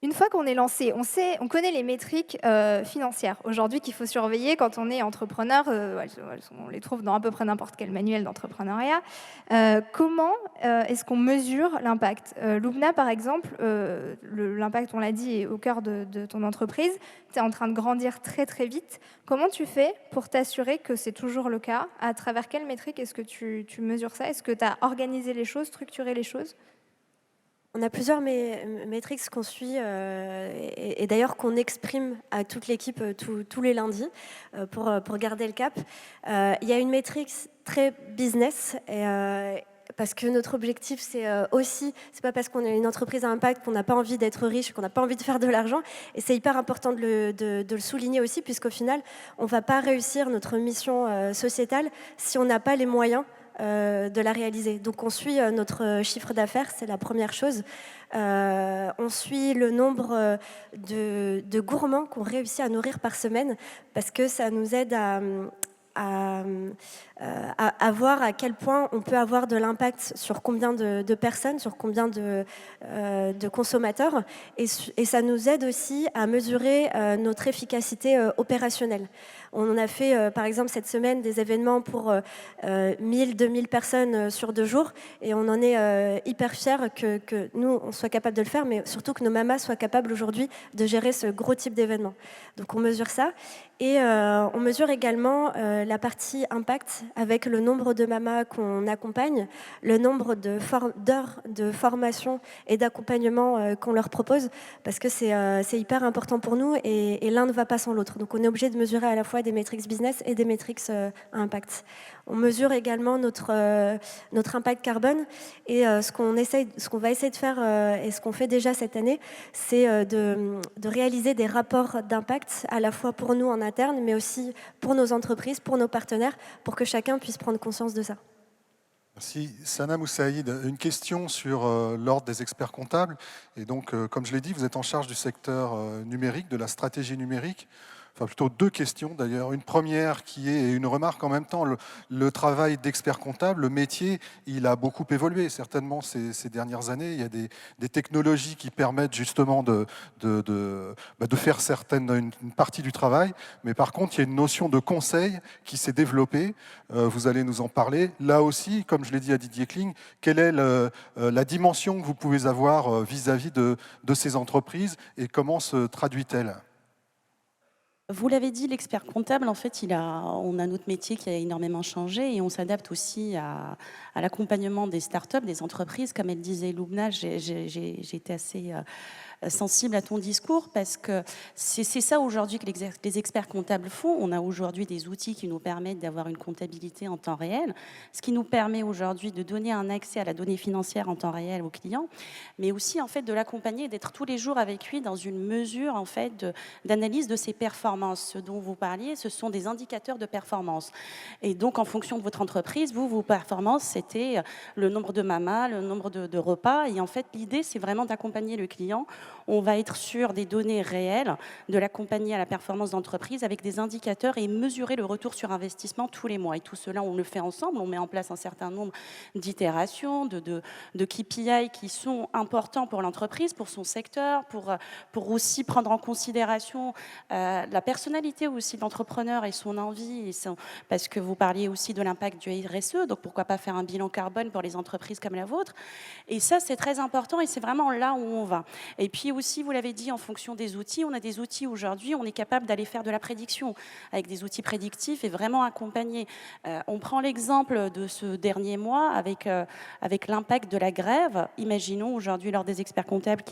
Speaker 2: Une fois qu'on est lancé, on connaît les métriques financières aujourd'hui qu'il faut surveiller quand on est entrepreneur. On les trouve dans à peu près n'importe quel manuel d'entrepreneuriat. Comment est-ce qu'on mesure l'impact? Loubna, par exemple, l'impact, on l'a dit, est au cœur de ton entreprise. Tu es en train de grandir très très vite. Comment tu fais pour t'assurer que c'est toujours le cas? À travers quelles métriques est-ce que tu mesures ça? Est-ce que tu as organisé les choses, structuré les choses?
Speaker 5: On a plusieurs métriques qu'on suit et d'ailleurs qu'on exprime à toute l'équipe tous les lundis pour garder le cap. Il y a une métrique très business parce que notre objectif, c'est pas parce qu'on est une entreprise à impact qu'on n'a pas envie d'être riche, qu'on n'a pas envie de faire de l'argent. Et c'est hyper important de le souligner aussi, puisqu'au final, on ne va pas réussir notre mission sociétale si on n'a pas les moyens de la réaliser. Donc on suit notre chiffre d'affaires, c'est la première chose. On suit le nombre de gourmands qu'on réussit à nourrir par semaine, parce que ça nous aide à voir à quel point on peut avoir de l'impact sur combien de personnes, sur combien de consommateurs, et ça nous aide aussi à mesurer notre efficacité opérationnelle. On a fait, par exemple, cette semaine, des événements pour 1000, 2000 personnes sur 2 jours, et on en est hyper fiers que nous, on soit capable de le faire, mais surtout que nos mamas soient capables aujourd'hui de gérer ce gros type d'événement. Donc on mesure ça, et on mesure également la partie impact avec le nombre de mamas qu'on accompagne, le nombre d'heures de formation et d'accompagnement qu'on leur propose, parce que c'est hyper important pour nous, et l'un ne va pas sans l'autre. Donc on est obligé de mesurer à la fois des métriques business et des métriques impact. On mesure également notre impact carbone, et ce qu'on va essayer de faire, et ce qu'on fait déjà cette année, c'est de réaliser des rapports d'impact, à la fois pour nous en interne, mais aussi pour nos entreprises, pour nos partenaires, pour que chacun puisse prendre conscience de ça.
Speaker 3: Merci. Sana Moussaïd, une question sur l'ordre des experts comptables. Et donc, comme je l'ai dit, vous êtes en charge du secteur numérique, de la stratégie numérique. Enfin, plutôt 2 questions d'ailleurs. Une première qui est une remarque en même temps. Le travail d'expert comptable, le métier, il a beaucoup évolué certainement ces dernières années. Il y a des technologies qui permettent justement de faire une partie du travail. Mais par contre, il y a une notion de conseil qui s'est développée. Vous allez nous en parler. Là aussi, comme je l'ai dit à Didier Kling, quelle est la dimension que vous pouvez avoir vis-à-vis de ces entreprises et comment se traduit-elle ?
Speaker 10: Vous l'avez dit, l'expert comptable, en fait, on a notre métier qui a énormément changé, et on s'adapte aussi à l'accompagnement des startups, des entreprises. Comme elle disait Loubna, j'ai été assez sensible à ton discours, parce que c'est ça aujourd'hui que les experts comptables font. On a aujourd'hui des outils qui nous permettent d'avoir une comptabilité en temps réel, ce qui nous permet aujourd'hui de donner un accès à la donnée financière en temps réel aux clients, mais aussi en fait de l'accompagner et d'être tous les jours avec lui dans une mesure en fait d'analyse de ses performances. Ce dont vous parliez, ce sont des indicateurs de performance. Et donc en fonction de votre entreprise, vos performances, c'était le nombre de mamas, le nombre de repas, et en fait l'idée c'est vraiment d'accompagner le client. On va être sur des données réelles, de l'accompagner à la performance d'entreprise avec des indicateurs et mesurer le retour sur investissement tous les mois. Et tout cela, on le fait ensemble. On met en place un certain nombre d'itérations, de KPI qui sont importants pour l'entreprise, pour son secteur, pour aussi prendre en considération la personnalité aussi de l'entrepreneur et son envie, parce que vous parliez aussi de l'impact du RSE, donc pourquoi pas faire un bilan carbone pour les entreprises comme la vôtre. Et ça, c'est très important, et c'est vraiment là où on va. Et puis aussi, vous l'avez dit, en fonction des outils, on a des outils aujourd'hui, on est capable d'aller faire de la prédiction avec des outils prédictifs et vraiment accompagner. On prend l'exemple de ce dernier mois avec l'impact de la grève. Imaginons aujourd'hui, lors des experts comptables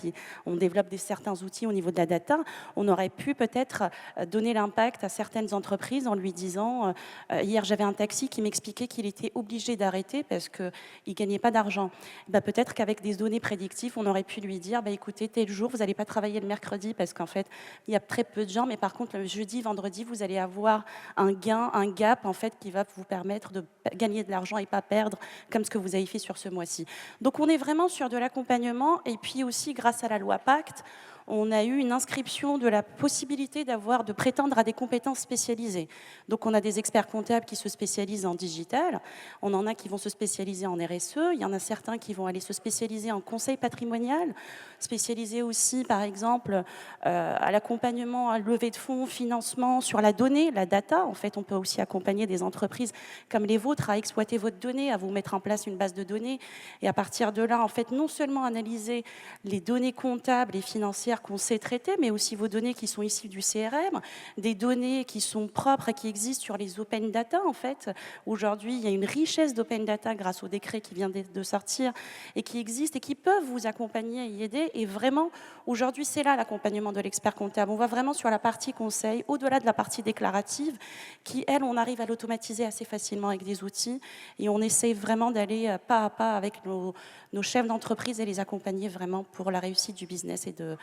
Speaker 10: on développe certains outils au niveau de la data, on aurait pu peut-être donner l'impact à certaines entreprises en lui disant hier j'avais un taxi qui m'expliquait qu'il était obligé d'arrêter parce qu'il ne gagnait pas d'argent. Peut-être qu'avec des données prédictives, on aurait pu lui dire écoutez, tel jour, vous n'allez pas travailler le mercredi parce qu'en fait, il y a très peu de gens, mais par contre, le jeudi, vendredi, vous allez avoir un gain, un gap en fait, qui va vous permettre de gagner de l'argent et pas perdre comme ce que vous avez fait sur ce mois-ci. Donc, on est vraiment sur de l'accompagnement, et puis aussi, grâce à la loi Pacte, on a eu une inscription de la possibilité de prétendre à des compétences spécialisées. Donc on a des experts comptables qui se spécialisent en digital, on en a qui vont se spécialiser en RSE, il y en a certains qui vont aller se spécialiser en conseil patrimonial, spécialisés aussi par exemple à l'accompagnement, à levée de fonds, financement sur la donnée, la data. En fait, on peut aussi accompagner des entreprises comme les vôtres à exploiter votre donnée, à vous mettre en place une base de données et à partir de là, en fait, non seulement analyser les données comptables et financières qu'on sait traiter, mais aussi vos données qui sont issues du CRM, des données qui sont propres et qui existent sur les open data. En fait, aujourd'hui, il y a une richesse d'open data grâce au décret qui vient de sortir et qui existe et qui peuvent vous accompagner et y aider. Et vraiment, aujourd'hui, c'est là l'accompagnement de l'expert comptable. On va vraiment sur la partie conseil, au-delà de la partie déclarative, qui, elle, on arrive à l'automatiser assez facilement avec des outils et on essaie vraiment d'aller pas à pas avec nos chefs d'entreprise et les accompagner vraiment pour la réussite du business et de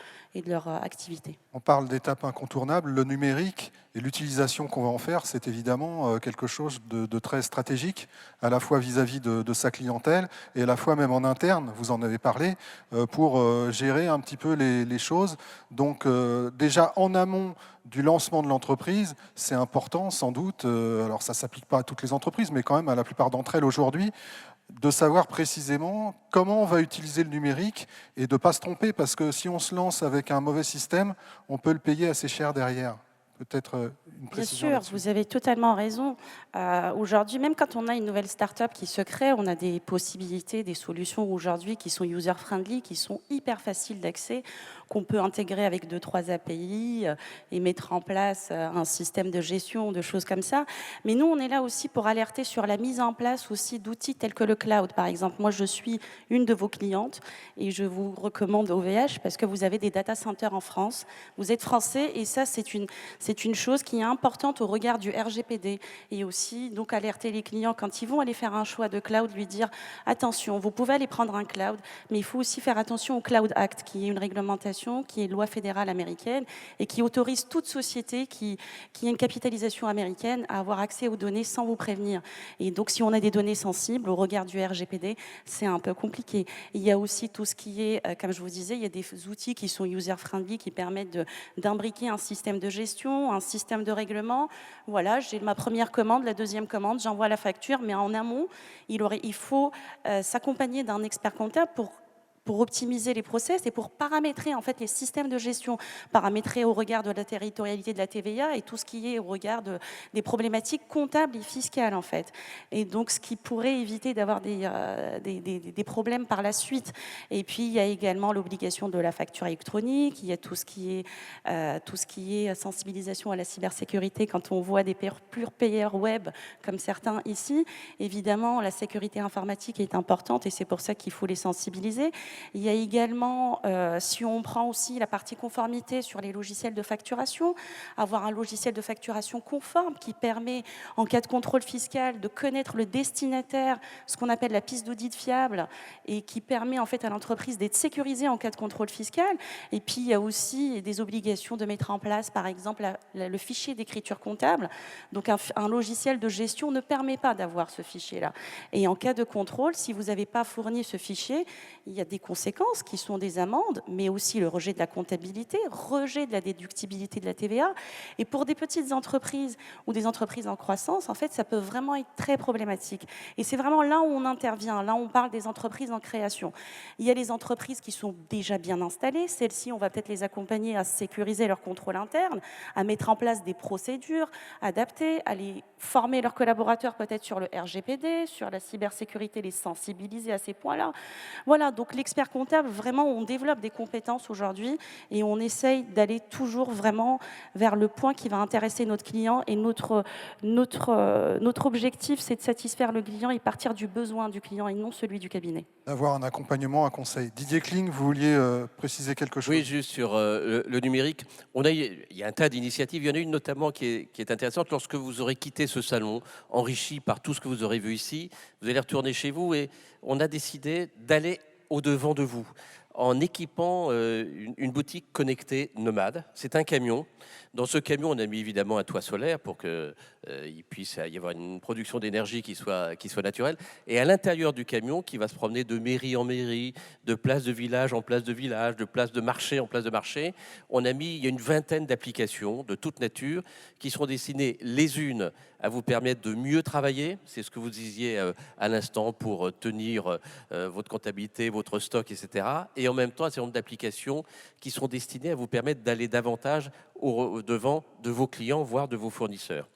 Speaker 10: leur activité.
Speaker 3: On parle d'étapes incontournables. Le numérique et l'utilisation qu'on va en faire, c'est évidemment quelque chose de très stratégique, à la fois vis-à-vis de sa clientèle et à la fois même en interne, vous en avez parlé, pour gérer un petit peu les choses. Donc déjà en amont du lancement de l'entreprise, c'est important sans doute, alors ça ne s'applique pas à toutes les entreprises, mais quand même à la plupart d'entre elles aujourd'hui, de savoir précisément comment on va utiliser le numérique et de ne pas se tromper, parce que si on se lance avec un mauvais système, on peut le payer assez cher derrière. Peut-être une précision.
Speaker 10: Bien sûr, vous avez totalement raison. Aujourd'hui, même quand on a une nouvelle start-up qui se crée, on a des possibilités, des solutions aujourd'hui qui sont user-friendly, qui sont hyper faciles d'accès, qu'on peut intégrer avec 2-3 API et mettre en place un système de gestion, de choses comme ça. Mais nous, on est là aussi pour alerter sur la mise en place aussi d'outils tels que le cloud. Par exemple, moi, je suis une de vos clientes et je vous recommande OVH parce que vous avez des data centers en France. Vous êtes français et ça, c'est une chose qui est importante au regard du RGPD et aussi donc alerter les clients quand ils vont aller faire un choix de cloud, lui dire attention, vous pouvez aller prendre un cloud, mais il faut aussi faire attention au Cloud Act, qui est une réglementation, qui est une loi fédérale américaine et qui autorise toute société qui a une capitalisation américaine à avoir accès aux données sans vous prévenir. Et donc si on a des données sensibles au regard du RGPD, c'est un peu compliqué. Il y a aussi tout ce qui est, comme je vous disais, il y a des outils qui sont user-friendly, qui permettent d'imbriquer un système de gestion, un système de règlement. Voilà, j'ai ma première commande, la deuxième commande, j'envoie la facture, mais en amont, il faut s'accompagner d'un expert comptable pour optimiser les process et pour paramétrer en fait les systèmes de gestion, paramétrer au regard de la territorialité de la TVA et tout ce qui est au regard des problématiques comptables et fiscales en fait. Et donc ce qui pourrait éviter d'avoir des problèmes par la suite. Et puis il y a également l'obligation de la facture électronique, il y a tout ce qui est sensibilisation à la cybersécurité quand on voit des pure players web comme certains ici. Évidemment, la sécurité informatique est importante et c'est pour ça qu'il faut les sensibiliser. Il y a également, si on prend aussi la partie conformité sur les logiciels de facturation, avoir un logiciel de facturation conforme qui permet, en cas de contrôle fiscal, de connaître le destinataire, ce qu'on appelle la piste d'audit fiable, et qui permet en fait à l'entreprise d'être sécurisée en cas de contrôle fiscal. Et puis, il y a aussi des obligations de mettre en place, par exemple, le fichier d'écriture comptable. Donc, un logiciel de gestion ne permet pas d'avoir ce fichier-là. Et en cas de contrôle, si vous n'avez pas fourni ce fichier, il y a des conséquences qui sont des amendes, mais aussi le rejet de la comptabilité, rejet de la déductibilité de la TVA. Et pour des petites entreprises ou des entreprises en croissance, en fait, ça peut vraiment être très problématique. Et c'est vraiment là où on intervient. Là, on parle des entreprises en création. Il y a les entreprises qui sont déjà bien installées. Celles-ci, on va peut-être les accompagner à sécuriser leur contrôle interne, à mettre en place des procédures adaptées, à les former leurs collaborateurs peut-être sur le RGPD, sur la cybersécurité, les sensibiliser à ces points-là. Voilà, donc l'expert comptable, vraiment, on développe des compétences aujourd'hui et on essaye d'aller toujours vraiment vers le point qui va intéresser notre client. Et notre objectif, c'est de satisfaire le client et partir du besoin du client et non celui du cabinet.
Speaker 3: D'avoir un accompagnement, un conseil. Didier Kling, vous vouliez préciser quelque chose?
Speaker 9: Oui, juste sur le numérique. Il y a un tas d'initiatives. Il y en a une notamment qui est intéressante. Lorsque vous aurez quitté ce salon, enrichi par tout ce que vous aurez vu ici, vous allez retourner chez vous et on a décidé d'aller au-devant de vous en équipant une boutique connectée nomade. C'est un camion. Dans ce camion, on a mis évidemment un toit solaire pour qu'il puisse y avoir une production d'énergie qui soit naturelle. Et à l'intérieur du camion, qui va se promener de mairie en mairie, de place de village en place de village, de place de marché en place de marché, il y a une vingtaine d'applications de toute nature qui seront destinées les unes à vous permettre de mieux travailler. C'est ce que vous disiez à l'instant pour tenir votre comptabilité, votre stock, etc. Et en même temps, un certain nombre d'applications qui sont destinées à vous permettre d'aller davantage au-devant de vos clients, voire de vos fournisseurs.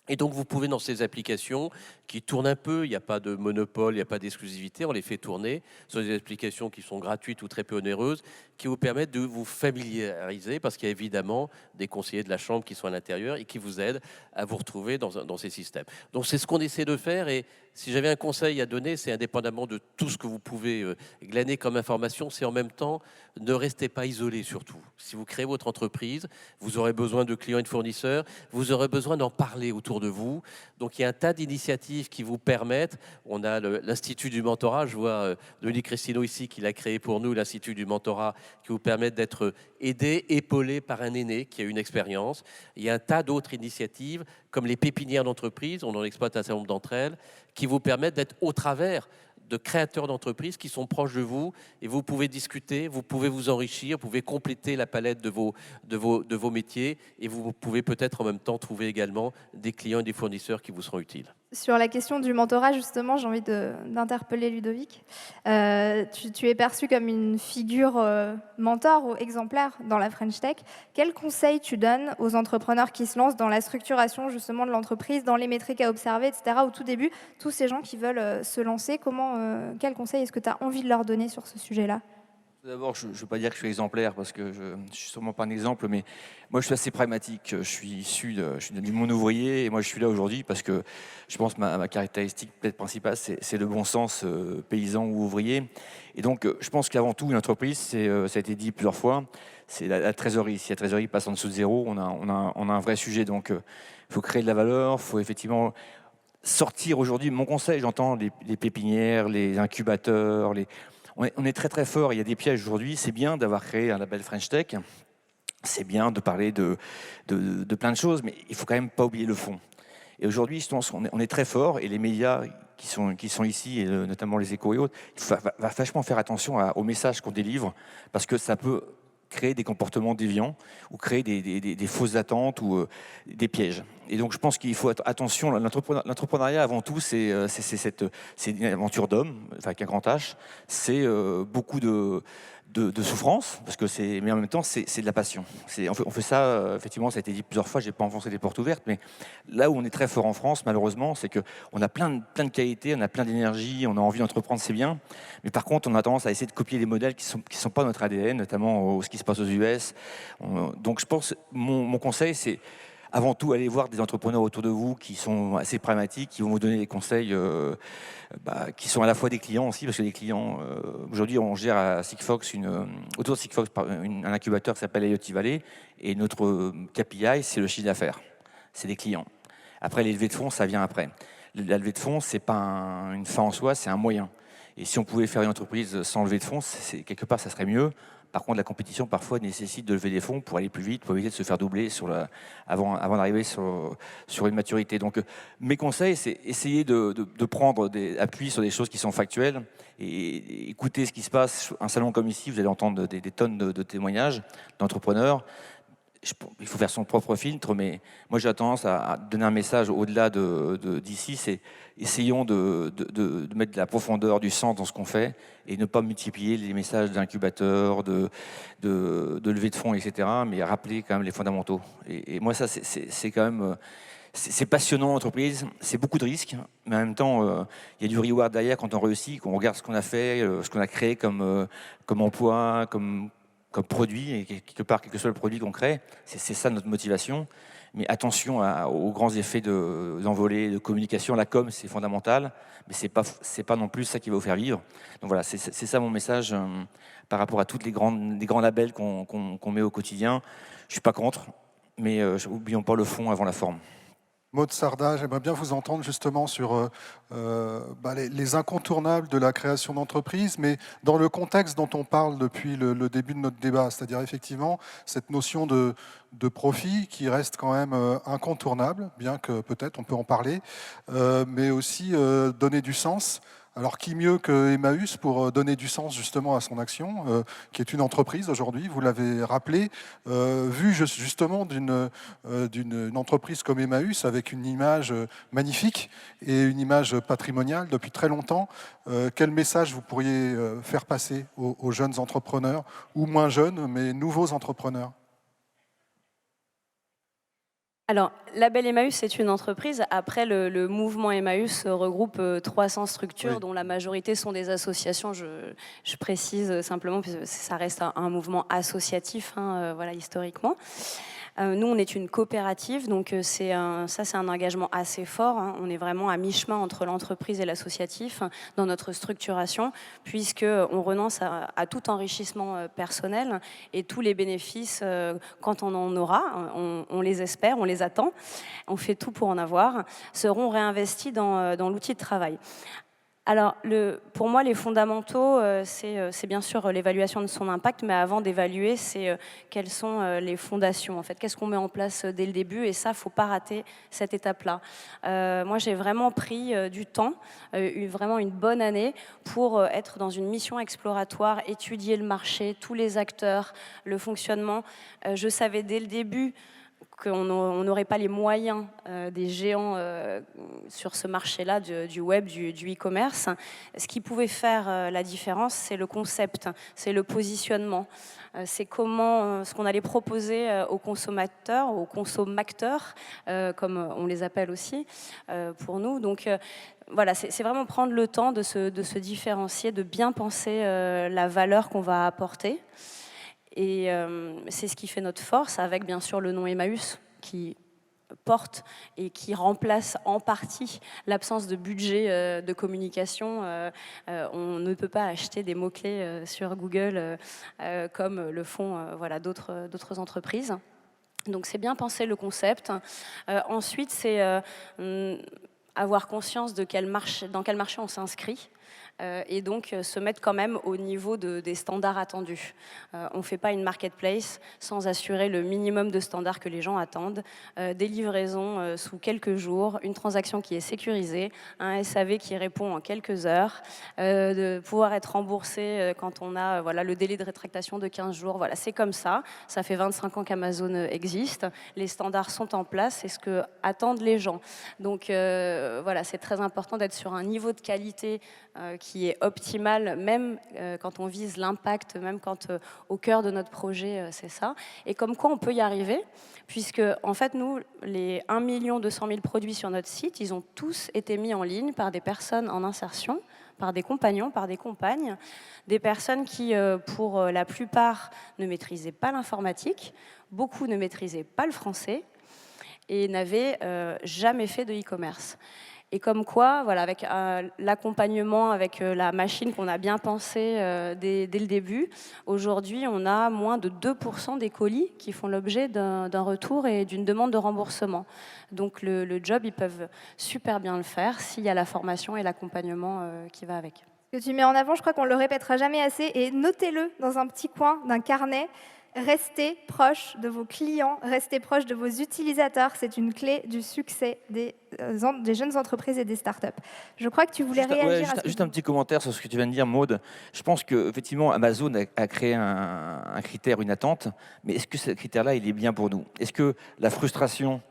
Speaker 9: Et donc, vous pouvez, dans ces applications qui tournent un peu, il n'y a pas de monopole, il n'y a pas d'exclusivité, on les fait tourner. Ce sont des applications qui sont gratuites ou très peu onéreuses, qui vous permettent de vous familiariser, parce qu'il y a évidemment des conseillers de la chambre qui sont à l'intérieur et qui vous aident à vous retrouver dans ces systèmes. Donc, c'est ce qu'on essaie de faire. Et si j'avais un conseil à donner, c'est indépendamment de tout ce que vous pouvez glaner comme information, c'est en même temps, ne restez pas isolé surtout. Si vous créez votre entreprise, vous aurez besoin de clients et de fournisseurs, vous aurez besoin d'en parler autour de vous. Donc il y a un tas d'initiatives qui vous permettent. On a l'Institut du mentorat, je vois Denis Cristino ici qui l'a créé pour nous, l'Institut du mentorat, qui vous permet d'être aidé, épaulé par un aîné qui a une expérience. Il y a un tas d'autres initiatives, comme les pépinières d'entreprise, on en exploite un certain nombre d'entre elles, qui vous permettent d'être au travers de créateurs d'entreprises qui sont proches de vous, et vous pouvez discuter, vous pouvez vous enrichir, vous pouvez compléter la palette de vos métiers, et vous pouvez peut-être en même temps trouver également des clients et des fournisseurs qui vous seront utiles.
Speaker 2: Sur la question du mentorat, justement, j'ai envie d'interpeller Ludovic. Tu es perçu comme une figure mentor ou exemplaire dans la French Tech. Quels conseils tu donnes aux entrepreneurs qui se lancent dans la structuration justement de l'entreprise, dans les métriques à observer, etc. Au tout début, tous ces gens qui veulent se lancer, quels conseils est-ce que tu as envie de leur donner sur ce sujet-là ?
Speaker 8: D'abord, je ne veux pas dire que je suis exemplaire, parce que je ne suis sûrement pas un exemple, mais moi je suis assez pragmatique. Je suis du monde ouvrier, et moi je suis là aujourd'hui parce que je pense que ma caractéristique peut-être principale, c'est le bon sens paysan ou ouvrier. Et donc je pense qu'avant tout, une entreprise, ça a été dit plusieurs fois, c'est la trésorerie. Si la trésorerie passe en dessous de zéro, on a un vrai sujet. Donc il faut créer de la valeur, il faut effectivement sortir aujourd'hui. Mon conseil, j'entends les pépinières, les incubateurs, on est très très fort, il y a des pièges aujourd'hui. C'est bien d'avoir créé un label French Tech, c'est bien de parler de plein de choses, mais il ne faut quand même pas oublier le fond. Et aujourd'hui, je pense qu'on est très fort, et les médias qui sont ici, et notamment les Échos et autres, il faut vachement faire attention aux messages qu'on délivre, parce que ça peut créer des comportements déviants ou créer des fausses attentes ou des pièges. Et donc je pense qu'il faut être attention. L'entrepreneuriat avant tout, c'est une aventure d'homme, enfin avec un grand H. C'est beaucoup de souffrance, mais en même temps c'est de la passion. On fait ça, effectivement, ça a été dit plusieurs fois, j'ai pas enfoncé des portes ouvertes, mais là où on est très fort en France, malheureusement, c'est qu'on a plein de qualités, on a plein d'énergie, on a envie d'entreprendre, c'est bien, mais par contre on a tendance à essayer de copier des modèles qui sont pas notre ADN, notamment ce qui se passe aux US. Donc je pense, mon conseil, c'est avant tout, allez voir des entrepreneurs autour de vous qui sont assez pragmatiques, qui vont vous donner des conseils qui sont à la fois des clients aussi, parce que les clients, aujourd'hui, on gère à Sigfox, autour de Sigfox, un incubateur qui s'appelle IoT Valley, et notre KPI, c'est le chiffre d'affaires, c'est des clients. Après, les levées de fonds, ça vient après. La levée de fonds, c'est pas une fin en soi, c'est un moyen. Et si on pouvait faire une entreprise sans levée de fonds, quelque part, ça serait mieux. Par contre, la compétition, parfois, nécesse de lever des fonds pour aller plus vite, pour éviter de se faire doubler avant d'arriver sur une maturité. Donc, mes conseils, c'est essayer de prendre appui sur des choses qui sont factuelles et écouter ce qui se passe. Un salon comme ici, vous allez entendre des tonnes de témoignages d'entrepreneurs. Il faut faire son propre filtre, mais moi j'ai tendance à donner un message au-delà d'ici, c'est essayons de mettre de la profondeur, du sens dans ce qu'on fait, et ne pas multiplier les messages d'incubateurs, de levée de fonds, etc., mais rappeler quand même les fondamentaux. Et moi ça c'est quand même... C'est passionnant l'entreprise, c'est beaucoup de risques, mais en même temps, il y a du reward derrière quand on réussit, quand on regarde ce qu'on a fait, ce qu'on a créé comme emploi, comme produit, et quelque part, quel que soit le produit qu'on crée, c'est ça notre motivation. Mais attention aux grands effets d'envolée, de communication. La com, c'est fondamental, mais c'est pas non plus ça qui va vous faire vivre. Donc voilà, c'est ça mon message par rapport à tous les grands labels qu'on met au quotidien. Je suis pas contre, mais n'oublions pas le fond avant la forme.
Speaker 3: Maud Sarda, j'aimerais bien vous entendre justement sur les incontournables de la création d'entreprise, mais dans le contexte dont on parle depuis le début de notre débat, c'est-à-dire effectivement cette notion de profit qui reste quand même incontournable, bien que peut-être on peut en parler, mais aussi donner du sens. Alors qui mieux que Emmaüs pour donner du sens justement à son action, qui est une entreprise aujourd'hui, vous l'avez rappelé, vu justement d'une entreprise comme Emmaüs avec une image magnifique et une image patrimoniale depuis très longtemps, quel message vous pourriez faire passer aux jeunes entrepreneurs, ou moins jeunes, mais nouveaux entrepreneurs?
Speaker 7: Alors, Label Emmaüs, c'est une entreprise. Après, le mouvement Emmaüs regroupe 300 structures,
Speaker 3: Oui.
Speaker 7: dont la majorité sont des associations. Je précise simplement, parce que ça reste un mouvement associatif, voilà, historiquement. Nous, on est une coopérative, donc c'est un engagement assez fort. On est vraiment à mi-chemin entre l'entreprise et l'associatif dans notre structuration, puisqu'on renonce à tout enrichissement personnel et tous les bénéfices, quand on en aura, on les espère, on les attend, on fait tout pour en avoir, seront réinvestis dans l'outil de travail. Alors, pour moi, les fondamentaux, c'est bien sûr l'évaluation de son impact, mais avant d'évaluer, c'est quelles sont les fondations. En fait, qu'est-ce qu'on met en place dès le début? Et ça, il ne faut pas rater cette étape-là. Moi, j'ai vraiment pris du temps, vraiment une bonne année, pour être dans une mission exploratoire, étudier le marché, tous les acteurs, le fonctionnement. Je savais dès le début qu'on n'aurait pas les moyens des géants sur ce marché-là du web, du e-commerce. Ce qui pouvait faire la différence, c'est le concept, c'est le positionnement, c'est ce qu'on allait proposer aux consommateurs, aux consommateurs, comme on les appelle aussi pour nous. Donc voilà, c'est vraiment prendre le temps de se différencier, de bien penser la valeur qu'on va apporter. Et c'est ce qui fait notre force, avec bien sûr le nom Emmaüs qui porte et qui remplace en partie l'absence de budget de communication. On ne peut pas acheter des mots-clés sur Google comme le font voilà, d'autres entreprises. Donc c'est bien penser le concept. Ensuite, c'est avoir conscience dans quel marché on s'inscrit. Et donc se mettre quand même au niveau des standards attendus. On ne fait pas une marketplace sans assurer le minimum de standards que les gens attendent, des livraisons sous quelques jours, une transaction qui est sécurisée, un SAV qui répond en quelques heures, de pouvoir être remboursé quand on a le délai de rétractation de 15 jours. Voilà, c'est comme ça. Ça fait 25 ans qu'Amazon existe. Les standards sont en place, c'est ce que attendent les gens. Donc voilà, c'est très important d'être sur un niveau de qualité qui est optimal, même quand on vise l'impact, même quand au cœur de notre projet, c'est ça. Et comme quoi on peut y arriver, puisque en fait, nous, les 1 200 000 produits sur notre site, ils ont tous été mis en ligne par des personnes en insertion, par des compagnons, par des compagnes, des personnes qui, pour la plupart, ne maîtrisaient pas l'informatique, beaucoup ne maîtrisaient pas le français et n'avaient jamais fait de e-commerce. Et comme quoi, voilà, avec l'accompagnement, avec la machine qu'on a bien pensée dès le début, aujourd'hui, on a moins de 2% des colis qui font l'objet d'un retour et d'une demande de remboursement. Donc le job, ils peuvent super bien le faire s'il y a la formation et l'accompagnement qui va avec.
Speaker 2: Ce que tu mets en avant, je crois qu'on ne le répétera jamais assez, et notez-le dans un petit coin d'un carnet. Restez proche de vos clients, restez proche de vos utilisateurs. C'est une clé du succès des jeunes entreprises et des startups. Je crois que tu voulais réagir à ce
Speaker 8: juste un petit commentaire sur ce que tu viens de dire, Maud. Je pense qu'effectivement, Amazon a créé un critère, une attente, mais est-ce que ce critère-là, il est bien pour nous? Est-ce que la frustration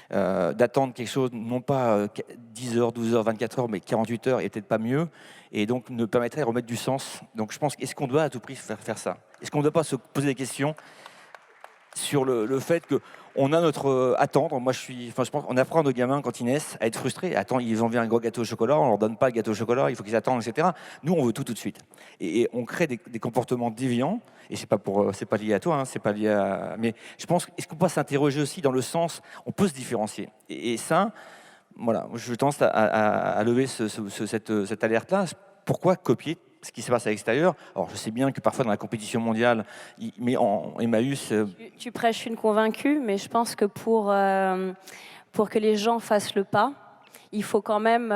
Speaker 8: d'attendre quelque chose, non pas 10 heures, 12 heures, 24 heures, mais 48 heures, est peut-être pas mieux, et donc nous permettrait de remettre du sens. Donc je pense, est-ce qu'on doit à tout prix faire ça? Est-ce qu'on ne doit pas se poser des questions sur le fait qu'on a notre attendre? Moi, je pense qu'on apprend à nos gamins quand ils naissent à être frustrés. Attends, ils ont envie un gros gâteau au chocolat, on leur donne pas le gâteau au chocolat, il faut qu'ils attendent, etc. Nous, on veut tout de suite. Et on crée des comportements déviants. Et c'est pas lié à toi, c'est pas lié à. Mais je pense, est-ce qu'on peut s'interroger aussi dans le sens, on peut se différencier. Et ça, voilà, je tente à lever cette alerte-là. Pourquoi copier ce qui se passe à l'extérieur? Alors, je sais bien que parfois dans la compétition mondiale, mais en Emmaüs...
Speaker 7: Tu prêches une convaincue, mais je pense que pour pour que les gens fassent le pas, il faut quand même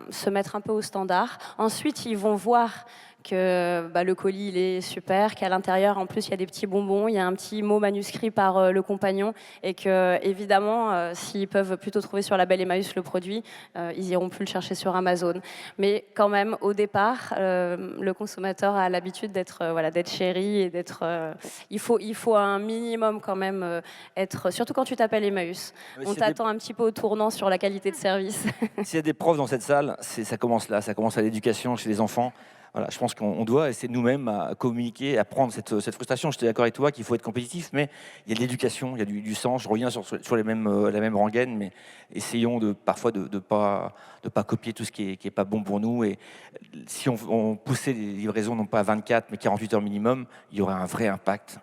Speaker 7: se mettre un peu au standard. Ensuite, ils vont voir que le colis il est super, qu'à l'intérieur en plus il y a des petits bonbons, il y a un petit mot manuscrit par le compagnon et que évidemment s'ils peuvent plutôt trouver sur Label Emmaüs le produit, ils iront plus le chercher sur Amazon. Mais quand même au départ, le consommateur a l'habitude d'être chéri et il faut un minimum quand même être, surtout quand tu t'appelles Emmaüs. On t'attend un petit peu au tournant sur la qualité de service.
Speaker 8: S'il y a des profs dans cette salle, ça commence là, ça commence à l'éducation chez les enfants. Voilà, je pense qu'on doit essayer nous-mêmes à communiquer, à prendre cette frustration. J'étais d'accord avec toi qu'il faut être compétitif, mais il y a de l'éducation, il y a du sens. Je reviens sur la même rengaine, mais essayons parfois de pas copier tout ce qui est pas bon pour nous. Et si on poussait les livraisons non pas à 24, mais 48 heures minimum, il y aurait un vrai impact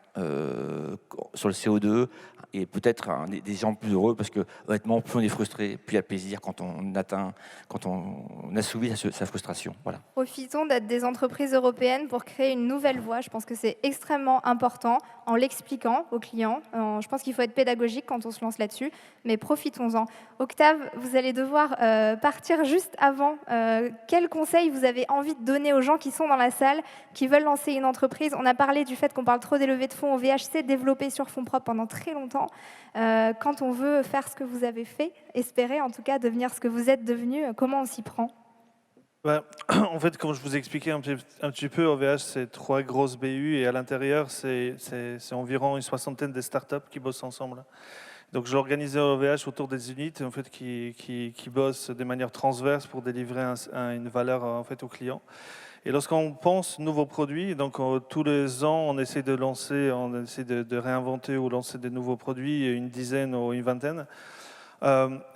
Speaker 8: sur le CO2 et peut-être des gens plus heureux parce que honnêtement, plus on est frustré, plus il y a plaisir quand on assouvit sa frustration. Voilà.
Speaker 2: Profitons d'être des entreprises européennes pour créer une nouvelle voie. Je pense que c'est extrêmement important en l'expliquant aux clients. Je pense qu'il faut être pédagogique quand on se lance là-dessus, mais profitons-en. Octave, vous allez devoir partir juste avant. Quels conseils vous avez envie de donner aux gens qui sont dans la salle, qui veulent lancer une entreprise? On a parlé du fait qu'on parle trop des levées de fonds au VHC, développées sur fonds propres pendant très longtemps. Quand on veut faire ce que vous avez fait, espérer en tout cas devenir ce que vous êtes devenu, comment on s'y prend?
Speaker 4: En fait, comme je vous ai expliqué un petit peu, OVH, c'est 3 grosses BU et à l'intérieur, c'est environ une soixantaine de startups qui bossent ensemble. Donc, j'ai organisé OVH autour des unités en fait, qui bossent de manière transverse pour délivrer une valeur en fait, aux clients. Et lorsqu'on pense nouveaux produits, donc tous les ans, on essaie de lancer, on essaie de réinventer ou lancer des nouveaux produits, une dizaine ou une vingtaine.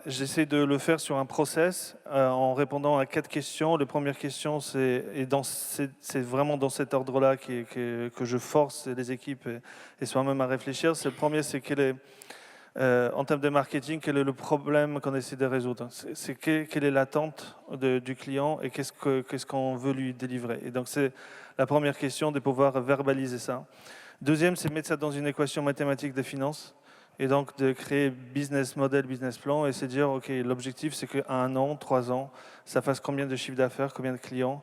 Speaker 4: J'essaie de le faire sur un process en répondant à 4 questions. La première question, c'est vraiment dans cet ordre-là que je force les équipes et soi-même à réfléchir. Le premier, c'est en termes de marketing, quel est le problème qu'on essaie de résoudre? Quelle est l'attente du client et qu'est-ce qu'on veut lui délivrer? Et donc, c'est la première question de pouvoir verbaliser ça. Deuxième, c'est mettre ça dans une équation mathématique de finances. Et donc de créer business model, business plan, et c'est dire, OK, l'objectif, c'est qu'à 1 an, 3 ans, ça fasse combien de chiffre d'affaires, combien de clients,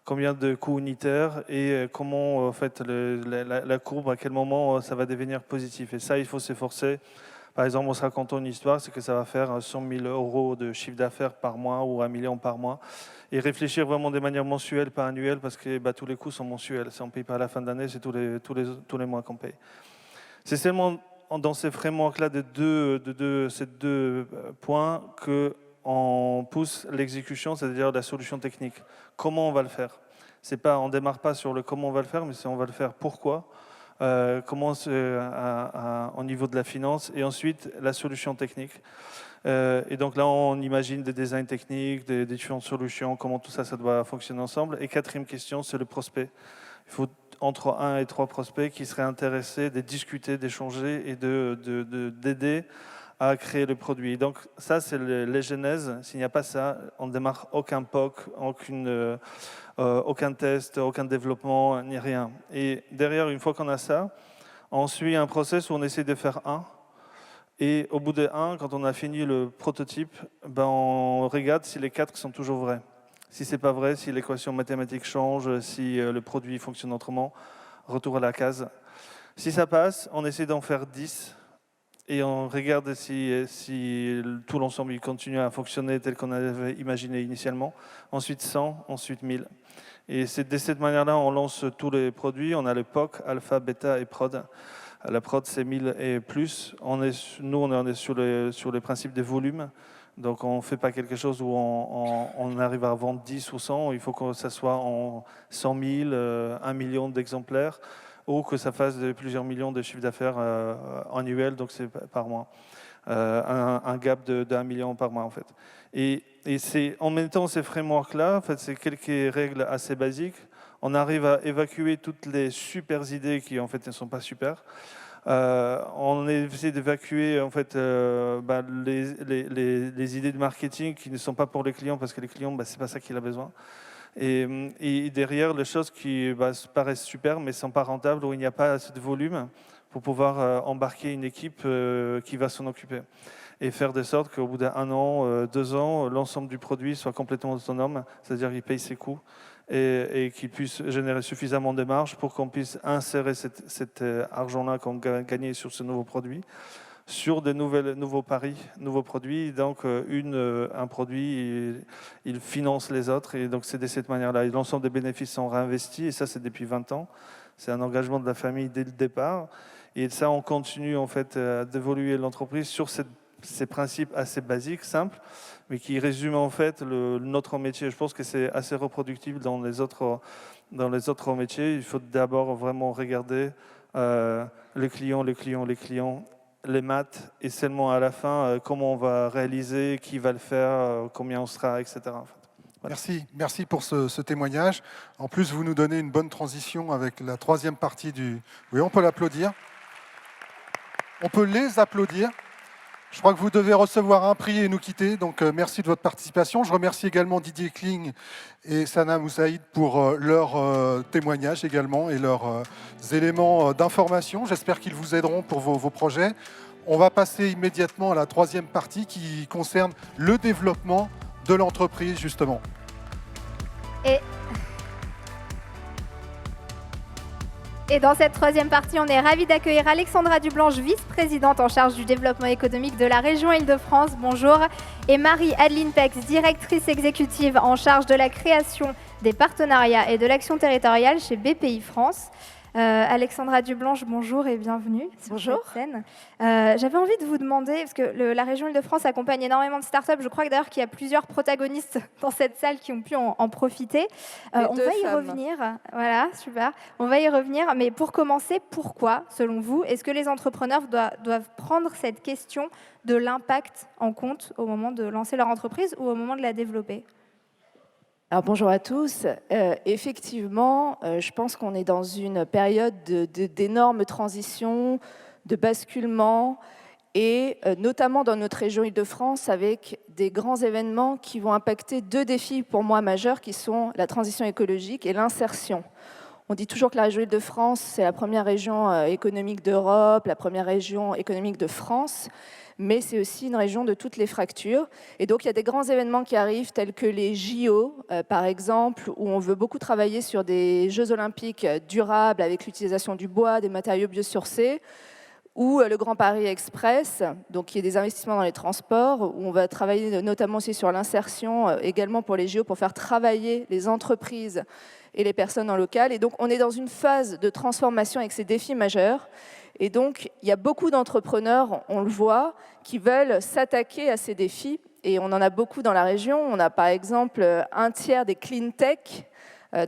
Speaker 4: combien de coûts unitaires, et comment, en fait, la courbe, à quel moment ça va devenir positif. Et ça, il faut s'efforcer. Par exemple, on se raconte une histoire, c'est que ça va faire 100 000 euros de chiffre d'affaires par mois ou 1 million par mois. Et réfléchir vraiment de manière mensuelle, pas annuelle, parce que tous les coûts sont mensuels. Si on ne paye pas à la fin de l'année, c'est tous les mois qu'on paye. C'est seulement dans ces frameworks-là de ces deux points qu'on pousse l'exécution, c'est-à-dire la solution technique. Comment on va le faire? On ne démarre pas sur le comment on va le faire, mais c'est on va le faire pourquoi, comment au niveau de la finance, et ensuite la solution technique. Et donc là, on imagine des designs techniques, des différentes solutions, comment tout ça doit fonctionner ensemble. Et quatrième question, c'est le prospect. Il faut entre 1 et 3 prospects qui seraient intéressés de discuter, d'échanger et d'aider à créer le produit. Et donc ça, c'est les genèses. S'il n'y a pas ça, on ne démarre aucun POC, aucun test, aucun développement, ni rien. Et derrière, une fois qu'on a ça, on suit un process où on essaie de faire 1. Et au bout de 1, quand on a fini le prototype, on regarde si les 4 sont toujours vrais. Si ce n'est pas vrai, si l'équation mathématique change, si le produit fonctionne autrement, retour à la case. Si ça passe, on essaie d'en faire 10 et on regarde si tout l'ensemble continue à fonctionner tel qu'on avait imaginé initialement. Ensuite 100, ensuite 1000. Et c'est de cette manière-là on lance tous les produits. On a le POC, alpha, bêta et prod. La prod, c'est 1000 et plus. Nous, on est sur les principes de volume. Donc, on ne fait pas quelque chose où on arrive à vendre 10 ou 100. Il faut que ça soit en 100 000, 1 million d'exemplaires, ou que ça fasse plusieurs millions de chiffres d'affaires annuels, donc c'est par mois. Un gap de 1 million par mois, en fait. Et en même temps, ces frameworks-là, en fait, c'est quelques règles assez basiques. On arrive à évacuer toutes les super idées qui, en fait, ne sont pas super. On essaie d'évacuer en fait, les idées de marketing qui ne sont pas pour les clients parce que les clients, c'est pas ça qu'il a besoin. Et derrière, les choses qui paraissent super mais ne sont pas rentables, où il n'y a pas assez de volume pour pouvoir embarquer une équipe qui va s'en occuper. Et faire de sorte qu'au bout d'1 an, 2 ans, l'ensemble du produit soit complètement autonome, c'est-à-dire qu'il paye ses coûts et qu'il puisse générer suffisamment de marge pour qu'on puisse insérer cet argent-là qu'on a gagné sur ce nouveau produit sur de nouveaux paris, nouveaux produits. Donc, un produit, il finance les autres. Et donc, c'est de cette manière-là. Et l'ensemble des bénéfices sont réinvestis. Et ça, c'est depuis 20 ans. C'est un engagement de la famille dès le départ. Et ça, on continue en fait d'évoluer l'entreprise sur ces principes assez basiques, simples, mais qui résument en fait notre métier. Je pense que c'est assez reproductible dans les autres métiers. Il faut d'abord vraiment regarder les clients, les maths, et seulement à la fin, comment on va réaliser, qui va le faire, combien on sera, etc. En fait. Voilà.
Speaker 3: Merci pour ce témoignage. En plus, vous nous donnez une bonne transition avec la troisième partie du... Oui, on peut l'applaudir. On peut les applaudir. Je crois que vous devez recevoir un prix et nous quitter, donc merci de votre participation. Je remercie également Didier Kling et Sana Moussaïd pour leur témoignage également et leurs éléments d'information. J'espère qu'ils vous aideront pour vos projets. On va passer immédiatement à la troisième partie qui concerne le développement de l'entreprise, justement.
Speaker 2: Et dans cette troisième partie, on est ravis d'accueillir Alexandra Dublanche, vice-présidente en charge du développement économique de la région Île-de-France. Bonjour. Et Marie-Adeline Pex, directrice exécutive en charge de la création des partenariats et de l'action territoriale chez BPI France. Alexandra Dublanche, bonjour et bienvenue sur cette scène. J'avais envie de vous demander, parce que la région Île-de-France accompagne énormément de startups, je crois d'ailleurs qu'il y a plusieurs protagonistes dans cette salle qui ont pu en profiter. On va y revenir, voilà, super. On va y revenir, mais pour commencer, pourquoi, selon vous, est-ce que les entrepreneurs doivent prendre cette question de l'impact en compte au moment de lancer leur entreprise ou au moment de la développer ?
Speaker 11: Alors, bonjour à tous. Effectivement, je pense qu'on est dans une période d'énormes transitions, de basculement, et notamment dans notre région Île-de-France, avec des grands événements qui vont impacter 2 défis pour moi majeurs, qui sont la transition écologique et l'insertion. On dit toujours que la région Île-de-France, c'est la première région économique d'Europe, la première région économique de France, mais c'est aussi une région de toutes les fractures. Et donc, il y a des grands événements qui arrivent, tels que les JO, par exemple, où on veut beaucoup travailler sur des Jeux olympiques durables avec l'utilisation du bois, des matériaux biosourcés, ou le Grand Paris Express, donc qui est des investissements dans les transports, où on va travailler notamment aussi sur l'insertion, également pour les JO, pour faire travailler les entreprises et les personnes en local. Et donc, on est dans une phase de transformation avec ces défis majeurs. Et donc, il y a beaucoup d'entrepreneurs, on le voit, qui veulent s'attaquer à ces défis. Et on en a beaucoup dans la région. On a par exemple un tiers des clean tech,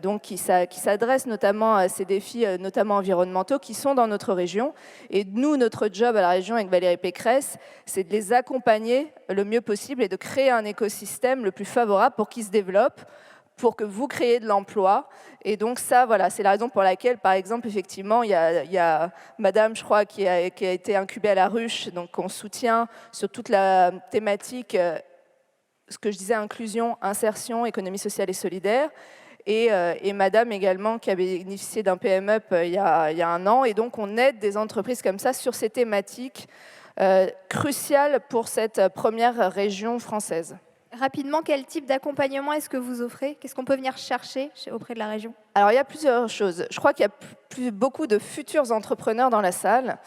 Speaker 11: donc qui s'adressent notamment à ces défis, notamment environnementaux, qui sont dans notre région. Et nous, notre job à la région avec Valérie Pécresse, c'est de les accompagner le mieux possible et de créer un écosystème le plus favorable pour qu'ils se développent, pour que vous créez de l'emploi. Et donc ça, voilà, c'est la raison pour laquelle, par exemple, effectivement, il y a Madame, je crois, qui a été incubée à la ruche, donc on soutient sur toute la thématique, ce que je disais, inclusion, insertion, économie sociale et solidaire. Et Madame également, qui a bénéficié d'un PM-Up il y a 1 an. Et donc, on aide des entreprises comme ça sur ces thématiques cruciales pour cette première région française.
Speaker 2: Rapidement, quel type d'accompagnement est-ce que vous offrez ? Qu'est-ce qu'on peut venir chercher auprès de la région ?
Speaker 11: Alors, il y a plusieurs choses. Je crois qu'il y a beaucoup de futurs entrepreneurs dans la salle.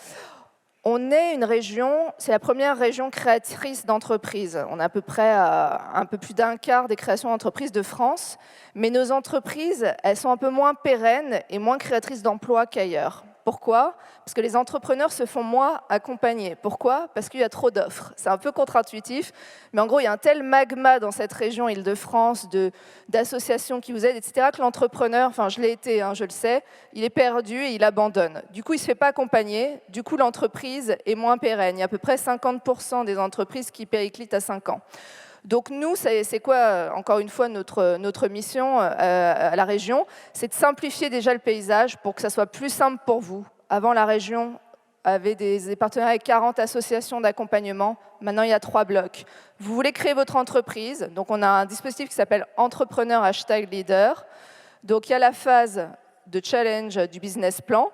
Speaker 11: On est une région, c'est la première région créatrice d'entreprises. On a à peu près un peu plus d'un quart des créations d'entreprises de France. Mais nos entreprises, elles sont un peu moins pérennes et moins créatrices d'emplois qu'ailleurs. Pourquoi ? Parce que les entrepreneurs se font moins accompagner. Pourquoi ? Parce qu'il y a trop d'offres. C'est un peu contre-intuitif, mais en gros, il y a un tel magma dans cette région Île-de-France d'associations qui vous aident, etc., que l'entrepreneur, enfin je l'ai été, je le sais, il est perdu et il abandonne. Du coup, il ne se fait pas accompagner. Du coup, l'entreprise est moins pérenne. Il y a à peu près 50% des entreprises qui périclitent à 5 ans. Donc nous, c'est quoi, encore une fois, notre mission à la région ? C'est de simplifier déjà le paysage pour que ça soit plus simple pour vous. Avant, la région avait des partenariats avec 40 associations d'accompagnement. Maintenant, il y a 3 blocs. Vous voulez créer votre entreprise. Donc on a un dispositif qui s'appelle Entrepreneur #leader. Donc il y a la phase de challenge du business plan.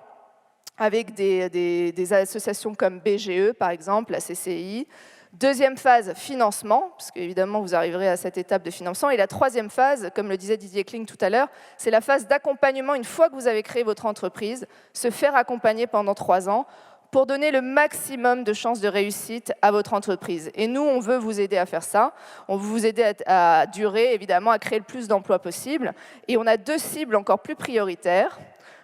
Speaker 11: avec des associations comme BGE, par exemple, la CCI. Deuxième phase, financement, parce qu'évidemment, vous arriverez à cette étape de financement. Et la troisième phase, comme le disait Didier Kling tout à l'heure, c'est la phase d'accompagnement. Une fois que vous avez créé votre entreprise, se faire accompagner pendant 3 ans pour donner le maximum de chances de réussite à votre entreprise. Et nous, on veut vous aider à faire ça. On veut vous aider à durer, évidemment, à créer le plus d'emplois possible. Et on a 2 cibles encore plus prioritaires.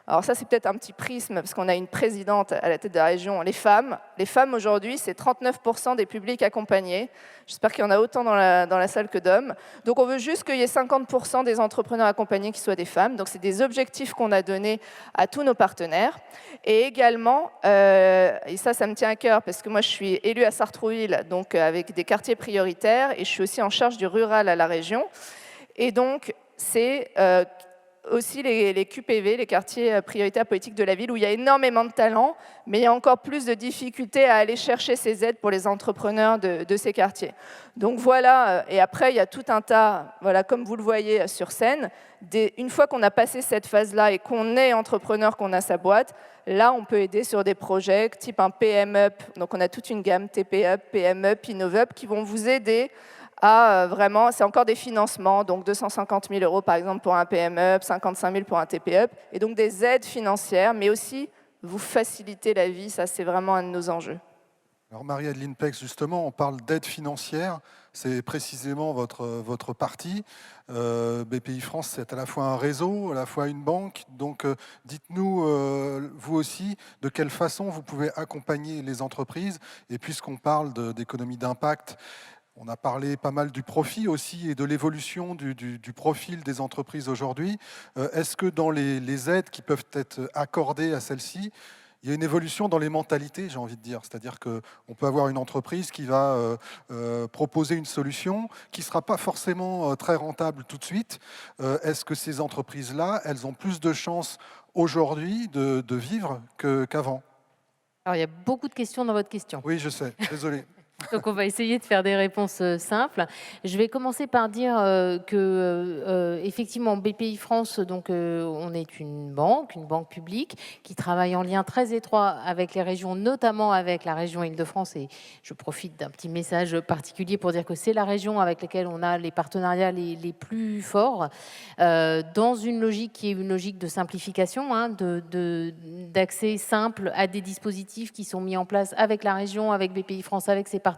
Speaker 11: Alors ça, c'est peut-être un petit prisme, parce qu'on a une présidente à la tête de la région, les femmes. Les femmes, aujourd'hui, c'est 39% des publics accompagnés. J'espère qu'il y en a autant dans la salle que d'hommes. Donc on veut juste qu'il y ait 50% des entrepreneurs accompagnés qui soient des femmes. Donc c'est des objectifs qu'on a donnés à tous nos partenaires. Et également, et ça me tient à cœur, parce que moi je suis élue à Sartrouville, donc avec des quartiers prioritaires, et je suis aussi en charge du rural à la région. Et donc, c'est aussi les QPV, les quartiers prioritaires politiques de la ville, où il y a énormément de talents, mais il y a encore plus de difficultés à aller chercher ces aides pour les entrepreneurs de ces quartiers. Donc voilà, et après il y a tout un tas, voilà, comme vous le voyez sur scène, une fois qu'on a passé cette phase-là et qu'on est entrepreneur, qu'on a sa boîte, là on peut aider sur des projets type un PM-Up, donc on a toute une gamme TP-Up, PM-Up, Innov-Up, qui vont vous aider à vraiment, c'est encore des financements, donc 250 000 € par exemple pour un PM-Up, 55 000 pour un TP-Up, et donc des aides financières, mais aussi vous faciliter la vie, ça c'est vraiment un de nos enjeux.
Speaker 3: Alors Marie-Adeline Pex, justement, on parle d'aide financière, c'est précisément votre partie. BPI France, c'est à la fois un réseau, à la fois une banque, donc dites-nous, vous aussi, de quelle façon vous pouvez accompagner les entreprises, et puisqu'on parle d'économie d'impact, on a parlé pas mal du profit aussi et de l'évolution du profil des entreprises aujourd'hui. Est-ce que dans les aides qui peuvent être accordées à celles-ci, il y a une évolution dans les mentalités, j'ai envie de dire. C'est-à-dire qu'on peut avoir une entreprise qui va proposer une solution qui ne sera pas forcément très rentable tout de suite. Est-ce que ces entreprises-là, elles ont plus de chances aujourd'hui de vivre qu'avant?
Speaker 12: Alors, il y a beaucoup de questions dans votre question.
Speaker 3: Oui, je sais, désolé.
Speaker 12: Donc, on va essayer de faire des réponses simples. Je vais commencer par dire que, effectivement, BPI France, donc, on est une banque publique qui travaille en lien très étroit avec les régions, notamment avec la région Île-de-France. Et je profite d'un petit message particulier pour dire que c'est la région avec laquelle on a les partenariats les plus forts, dans une logique qui est une logique de simplification, hein, d'accès simple à des dispositifs qui sont mis en place avec la région, avec BPI France, avec ses partenaires,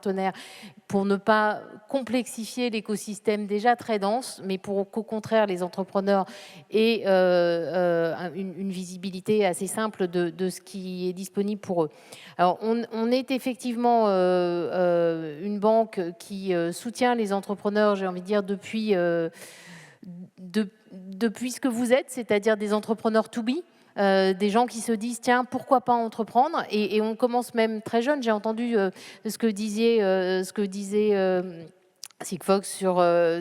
Speaker 12: pour ne pas complexifier l'écosystème déjà très dense, mais pour qu'au contraire les entrepreneurs aient une visibilité assez simple de ce qui est disponible pour eux. Alors on est effectivement une banque qui soutient les entrepreneurs, j'ai envie de dire, depuis ce que vous êtes, c'est-à-dire des entrepreneurs to be. Des gens qui se disent tiens, pourquoi pas entreprendre, et on commence même très jeune. J'ai entendu ce que disait Sigfox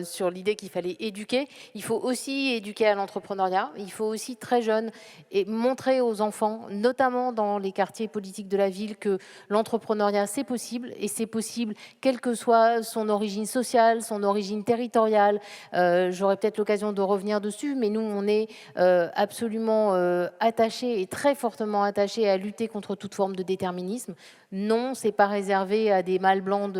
Speaker 12: sur l'idée qu'il fallait éduquer. Il faut aussi éduquer à l'entrepreneuriat. Il faut aussi très jeune et montrer aux enfants, notamment dans les quartiers politiques de la ville, que l'entrepreneuriat c'est possible, et c'est possible quelle que soit son origine sociale, son origine territoriale. J'aurai peut-être l'occasion de revenir dessus, mais nous on est absolument attachés, et très fortement attachés, à lutter contre toute forme de déterminisme. Non, c'est pas réservé à des mâles blancs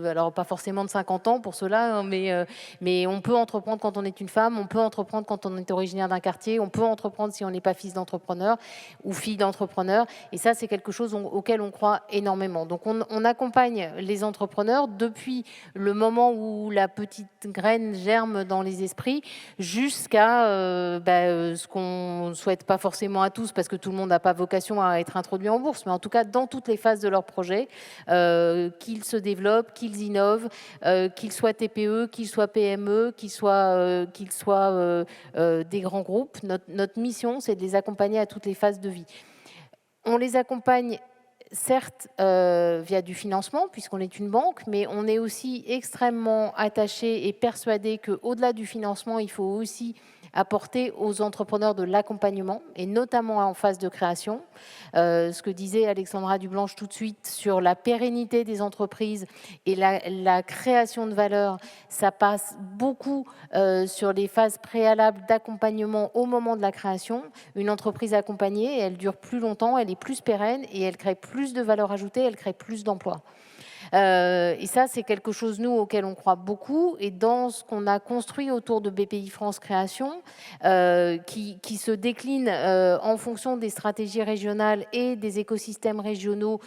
Speaker 12: alors pas forcément de 50 ans pour cela, hein, mais on peut entreprendre quand on est une femme, on peut entreprendre quand on est originaire d'un quartier, on peut entreprendre si on n'est pas fils d'entrepreneur ou fille d'entrepreneur, et ça c'est quelque chose auquel on croit énormément. Donc on accompagne les entrepreneurs depuis le moment où la petite graine germe dans les esprits jusqu'à ce qu'on ne souhaite pas forcément à tous, parce que tout le monde n'a pas vocation à être introduit en bourse, mais en tout cas dans toutes les phases de leur projet, qu'ils se développent, qu'ils innovent, qu'ils soient TPE, qu'ils soient PME, qu'ils soient des grands groupes. Notre mission, c'est de les accompagner à toutes les phases de vie. On les accompagne certes via du financement, puisqu'on est une banque, mais on est aussi extrêmement attaché et persuadé qu'au-delà du financement, il faut aussi apporter aux entrepreneurs de l'accompagnement, et notamment en phase de création. Ce que disait Alexandra Dublanche tout de suite sur la pérennité des entreprises et la création de valeur, ça passe beaucoup sur les phases préalables d'accompagnement au moment de la création. Une entreprise accompagnée, elle dure plus longtemps, elle est plus pérenne et elle crée plus de valeur ajoutée, elle crée plus d'emplois. Et ça, c'est quelque chose, nous, auquel on croit beaucoup. Et dans ce qu'on a construit autour de BPI France Création, qui se décline en fonction des stratégies régionales et des écosystèmes régionaux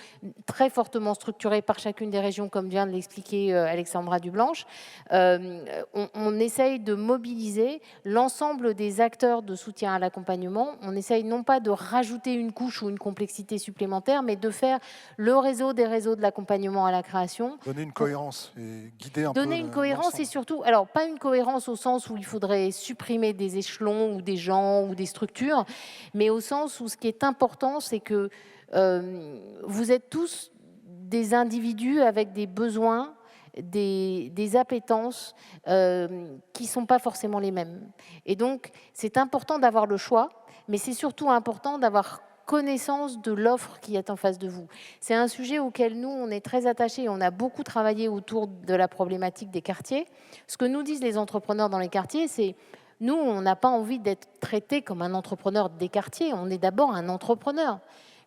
Speaker 12: très fortement structurés par chacune des régions, comme vient de l'expliquer Alexandra Dublanche, on essaye de mobiliser l'ensemble des acteurs de soutien à l'accompagnement. On essaye non pas de rajouter une couche ou une complexité supplémentaire, mais de faire le réseau des réseaux de l'accompagnement à la création.
Speaker 3: Donner une cohérence et guider un peu.
Speaker 12: Donner une cohérence et surtout, alors pas une cohérence au sens où il faudrait supprimer des échelons ou des gens ou des structures, mais au sens où ce qui est important, c'est que vous êtes tous des individus avec des besoins, des appétences qui ne sont pas forcément les mêmes. Et donc, c'est important d'avoir le choix, mais c'est surtout important d'avoir connaissance de l'offre qui est en face de vous. C'est un sujet auquel nous, on est très attachés. On a beaucoup travaillé autour de la problématique des quartiers. Ce que nous disent les entrepreneurs dans les quartiers, c'est nous, on n'a pas envie d'être traités comme un entrepreneur des quartiers. On est d'abord un entrepreneur.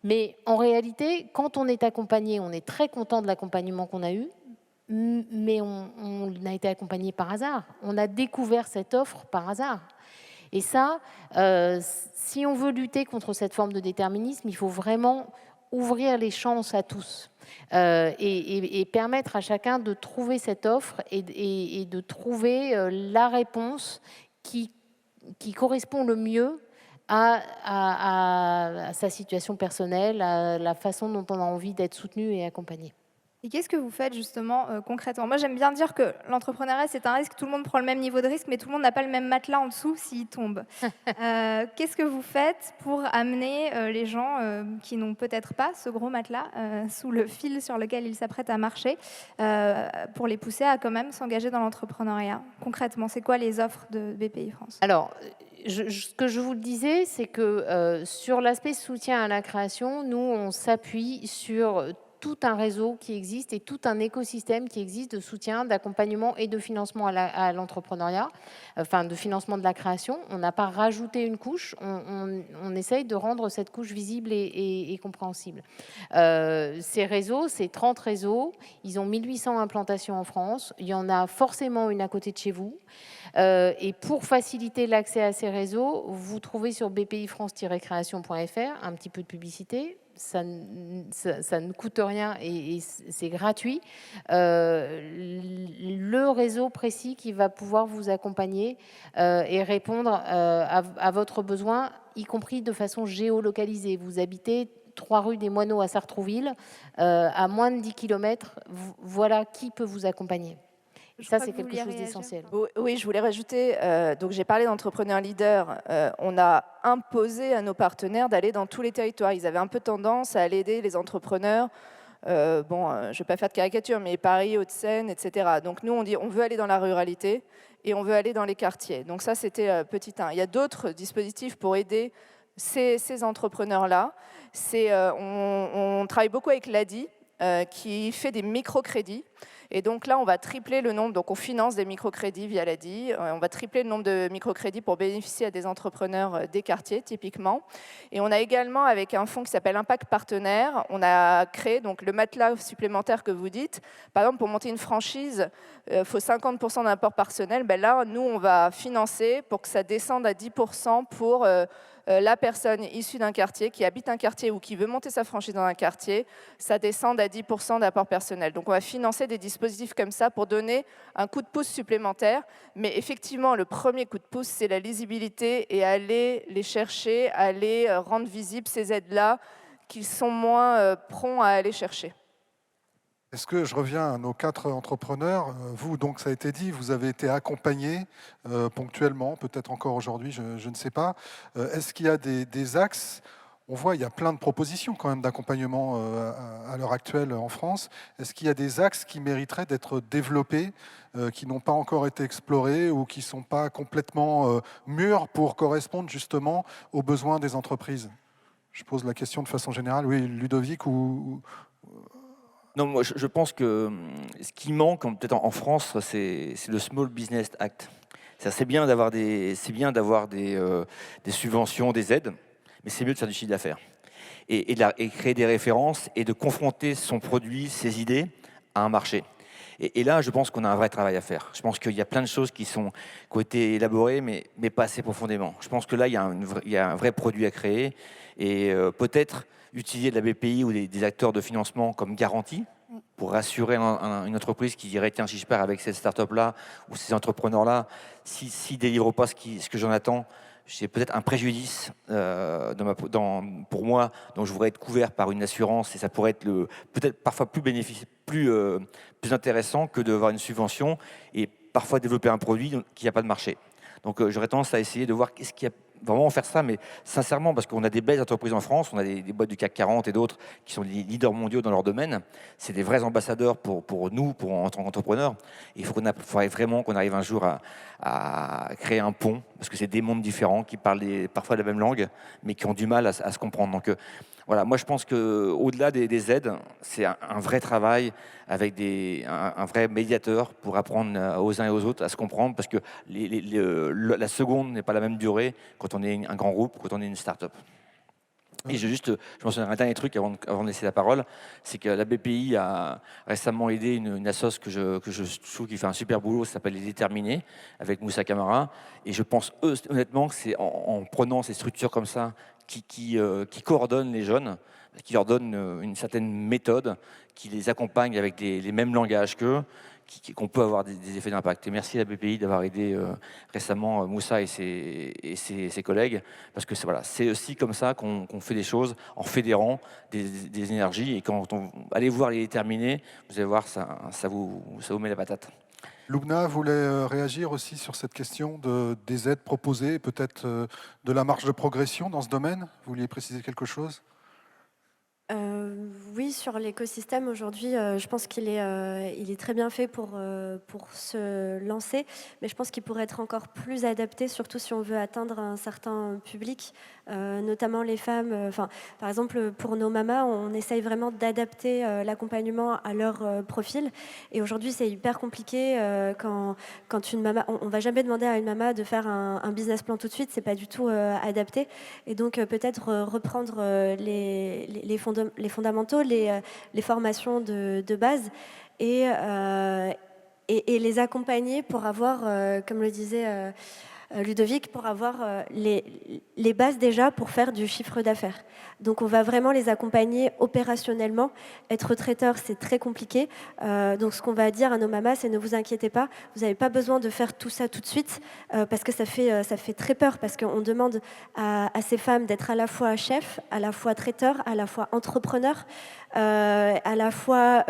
Speaker 12: Mais en réalité, quand on est accompagné, on est très content de l'accompagnement qu'on a eu, mais on a été accompagné par hasard. On a découvert cette offre par hasard. Et ça, si on veut lutter contre cette forme de déterminisme, il faut vraiment ouvrir les chances à tous et permettre à chacun de trouver cette offre et de trouver la réponse qui correspond le mieux à sa situation personnelle, à la façon dont on a envie d'être soutenu et accompagné.
Speaker 2: Et qu'est-ce que vous faites justement concrètement? Moi, j'aime bien dire que l'entrepreneuriat, c'est un risque, tout le monde prend le même niveau de risque, mais tout le monde n'a pas le même matelas en dessous s'il tombe. Qu'est-ce que vous faites pour amener les gens qui n'ont peut-être pas ce gros matelas sous le fil sur lequel ils s'apprêtent à marcher, pour les pousser à quand même s'engager dans l'entrepreneuriat? Concrètement, c'est quoi les offres de BPI France?
Speaker 12: Alors, ce que je vous le disais, c'est que sur l'aspect soutien à la création, nous, on s'appuie sur tout un réseau qui existe et tout un écosystème qui existe de soutien, d'accompagnement et de financement à l'entrepreneuriat, enfin de financement de la création. On n'a pas rajouté une couche, on essaye de rendre cette couche visible et compréhensible. Ces réseaux, ces 30 réseaux, ils ont 1800 implantations en France, il y en a forcément une à côté de chez vous. Et pour faciliter l'accès à ces réseaux, vous trouvez sur bpifrance-création.fr un petit peu de publicité. Ça ne coûte rien et c'est gratuit. Le réseau précis qui va pouvoir vous accompagner et répondre à votre besoin, y compris de façon géolocalisée. Vous habitez 3 rue des Moineaux à Sartrouville, à moins de 10 km, voilà qui peut vous accompagner. Ça, c'est quelque chose d'essentiel.
Speaker 11: Oui, je voulais rajouter, donc j'ai parlé d'entrepreneurs leaders, on a imposé à nos partenaires d'aller dans tous les territoires. Ils avaient un peu tendance à aller aider les entrepreneurs, je ne vais pas faire de caricature, mais Paris, Hauts-de-Seine, etc. Donc nous, on dit on veut aller dans la ruralité et on veut aller dans les quartiers. Donc ça, c'était petit 1. Il y a d'autres dispositifs pour aider ces entrepreneurs-là. On travaille beaucoup avec l'ADI, qui fait des microcrédits. Et donc là, on va tripler le nombre, donc on finance des microcrédits via l'ADI, on va tripler le nombre de microcrédits pour bénéficier à des entrepreneurs des quartiers, typiquement. Et on a également, avec un fonds qui s'appelle Impact Partenaire, on a créé donc, le matelas supplémentaire que vous dites. Par exemple, pour monter une franchise, il faut 50% d'import personnel. Ben là, nous, on va financer pour que ça descende à 10% pour la personne issue d'un quartier, qui habite un quartier ou qui veut monter sa franchise dans un quartier, ça descend à 10% d'apport personnel. Donc on va financer des dispositifs comme ça pour donner un coup de pouce supplémentaire. Mais effectivement, le premier coup de pouce, c'est la lisibilité et aller les chercher, aller rendre visibles ces aides-là qu'ils sont moins prompts à aller chercher.
Speaker 3: Est-ce que je reviens à nos 4 entrepreneurs? Vous, donc, ça a été dit, vous avez été accompagnés ponctuellement, peut-être encore aujourd'hui, je ne sais pas. Est-ce qu'il y a des axes? on voit il y a plein de propositions quand même d'accompagnement à l'heure actuelle en France. Est-ce qu'il y a des axes qui mériteraient d'être développés, qui n'ont pas encore été explorés ou qui ne sont pas complètement mûrs pour correspondre justement aux besoins des entreprises? Je pose la question de façon générale. Oui, Ludovic ou...
Speaker 8: Non, moi, je pense que ce qui manque, peut-être en France, c'est le Small Business Act. C'est bien d'avoir des subventions, des aides, mais c'est mieux de faire du chiffre d'affaires. Et créer des références et de confronter son produit, ses idées, à un marché. Et là, je pense qu'on a un vrai travail à faire. Je pense qu'il y a plein de choses qui ont été élaborées, mais pas assez profondément. Je pense que là, il y a un vrai produit à créer. Et peut-être utiliser de la BPI ou des acteurs de financement comme garantie pour rassurer une entreprise qui dirait tiens, si je pars avec cette start-up-là ou ces entrepreneurs-là, s'ils ne délivrent pas ce que j'en attends, j'ai peut-être un préjudice pour moi, donc je voudrais être couvert par une assurance et ça pourrait être peut-être parfois plus intéressant que d'avoir une subvention et parfois développer un produit qui n'a pas de marché. Donc j'aurais tendance à essayer de voir qu'est-ce qu'il y a vraiment faire ça, mais sincèrement, parce qu'on a des belles entreprises en France, on a des boîtes du CAC 40 et d'autres qui sont des leaders mondiaux dans leur domaine. C'est des vrais ambassadeurs pour nous, en tant qu'entrepreneurs. Il faudrait vraiment qu'on arrive un jour à créer un pont, parce que c'est des mondes différents qui parlent parfois la même langue, mais qui ont du mal à se comprendre. Donc voilà, moi je pense qu'au-delà des aides, c'est un vrai travail avec un vrai médiateur pour apprendre aux uns et aux autres à se comprendre, parce que la seconde n'est pas la même durée quand on est un grand groupe, quand on est une start-up. Et je mentionnerai un dernier truc avant de laisser la parole, c'est que la BPI a récemment aidé une assoce que je trouve qui fait un super boulot, ça s'appelle Les Déterminés, avec Moussa Camara. Et je pense honnêtement que c'est en prenant ces structures comme ça qui coordonnent les jeunes, qui leur donnent une certaine méthode, qui les accompagne avec les mêmes langages qu'eux, qu'on peut avoir des effets d'impact. Et merci à la BPI d'avoir aidé récemment Moussa et ses collègues, parce que c'est aussi comme ça qu'on fait des choses, en fédérant des énergies. Et quand allez voir Les Déterminés, vous allez voir, ça vous met la patate.
Speaker 3: Loubna voulait réagir aussi sur cette question des aides proposées, peut-être de la marge de progression dans ce domaine. Vous vouliez préciser quelque chose ?
Speaker 5: Oui, sur l'écosystème aujourd'hui, je pense qu'il est très bien fait pour se lancer, mais je pense qu'il pourrait être encore plus adapté, surtout si on veut atteindre un certain public, notamment les femmes. Par exemple, pour nos mamas, on essaye vraiment d'adapter l'accompagnement à leur profil. Et aujourd'hui, c'est hyper compliqué quand une maman. On ne va jamais demander à une maman de faire un business plan tout de suite, c'est pas du tout adapté. Et donc peut-être reprendre les fondamentaux, les formations de base et les accompagner pour avoir, comme le disait Ludovic, pour avoir les bases déjà pour faire du chiffre d'affaires. Donc on va vraiment les accompagner opérationnellement. Être traiteur, c'est très compliqué. Donc ce qu'on va dire à nos mamas, c'est ne vous inquiétez pas, vous n'avez pas besoin de faire tout ça tout de suite, parce que ça fait très peur, parce qu'on demande à ces femmes d'être à la fois chef, à la fois traiteur, à la fois entrepreneur, à la fois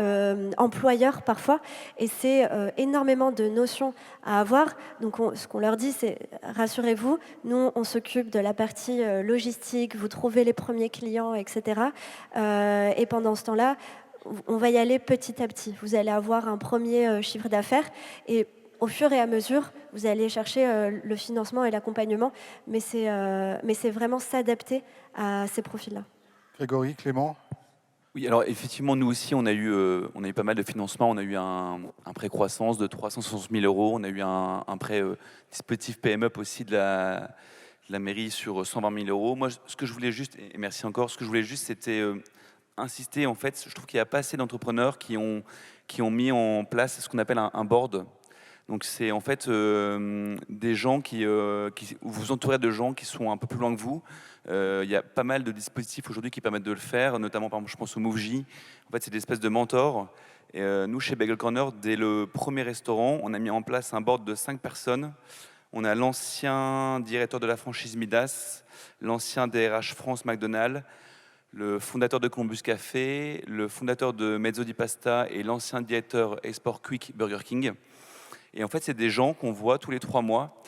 Speaker 5: employeur parfois, et c'est énormément de notions à avoir. Donc ce qu'on leur dit, c'est rassurez-vous, nous on s'occupe de la partie logistique, vous trouvez les premiers clients, etc. Et pendant ce temps-là, on va y aller petit à petit. Vous allez avoir un premier chiffre d'affaires et au fur et à mesure, vous allez chercher le financement et l'accompagnement, mais c'est vraiment s'adapter à ces profils-là.
Speaker 3: Grégory, Clément ?
Speaker 6: Oui, alors effectivement, nous aussi, on a eu pas mal de financements. On a eu un prêt croissance de 360 000 €. On a eu un prêt dispositif PME aussi de la mairie sur 120 000 €. Moi, ce que je voulais juste, et merci encore, ce que je voulais juste, c'était insister. En fait, je trouve qu'il n'y a pas assez d'entrepreneurs qui ont mis en place ce qu'on appelle un board. Donc c'est en fait des gens qui vous entourez de gens qui sont un peu plus loin que vous. Il y a pas mal de dispositifs aujourd'hui qui permettent de le faire, notamment par exemple je pense au MoveJ. En fait c'est des espèces de mentors. Et, nous chez Bagel Corner, dès le premier restaurant, on a mis en place un board de 5 personnes. On a l'ancien directeur de la franchise Midas, l'ancien DRH France McDonald's, le fondateur de Columbus Café, le fondateur de Mezzo di Pasta et l'ancien directeur Export Quick Burger King. Et en fait, c'est des gens qu'on voit tous les 3 mois.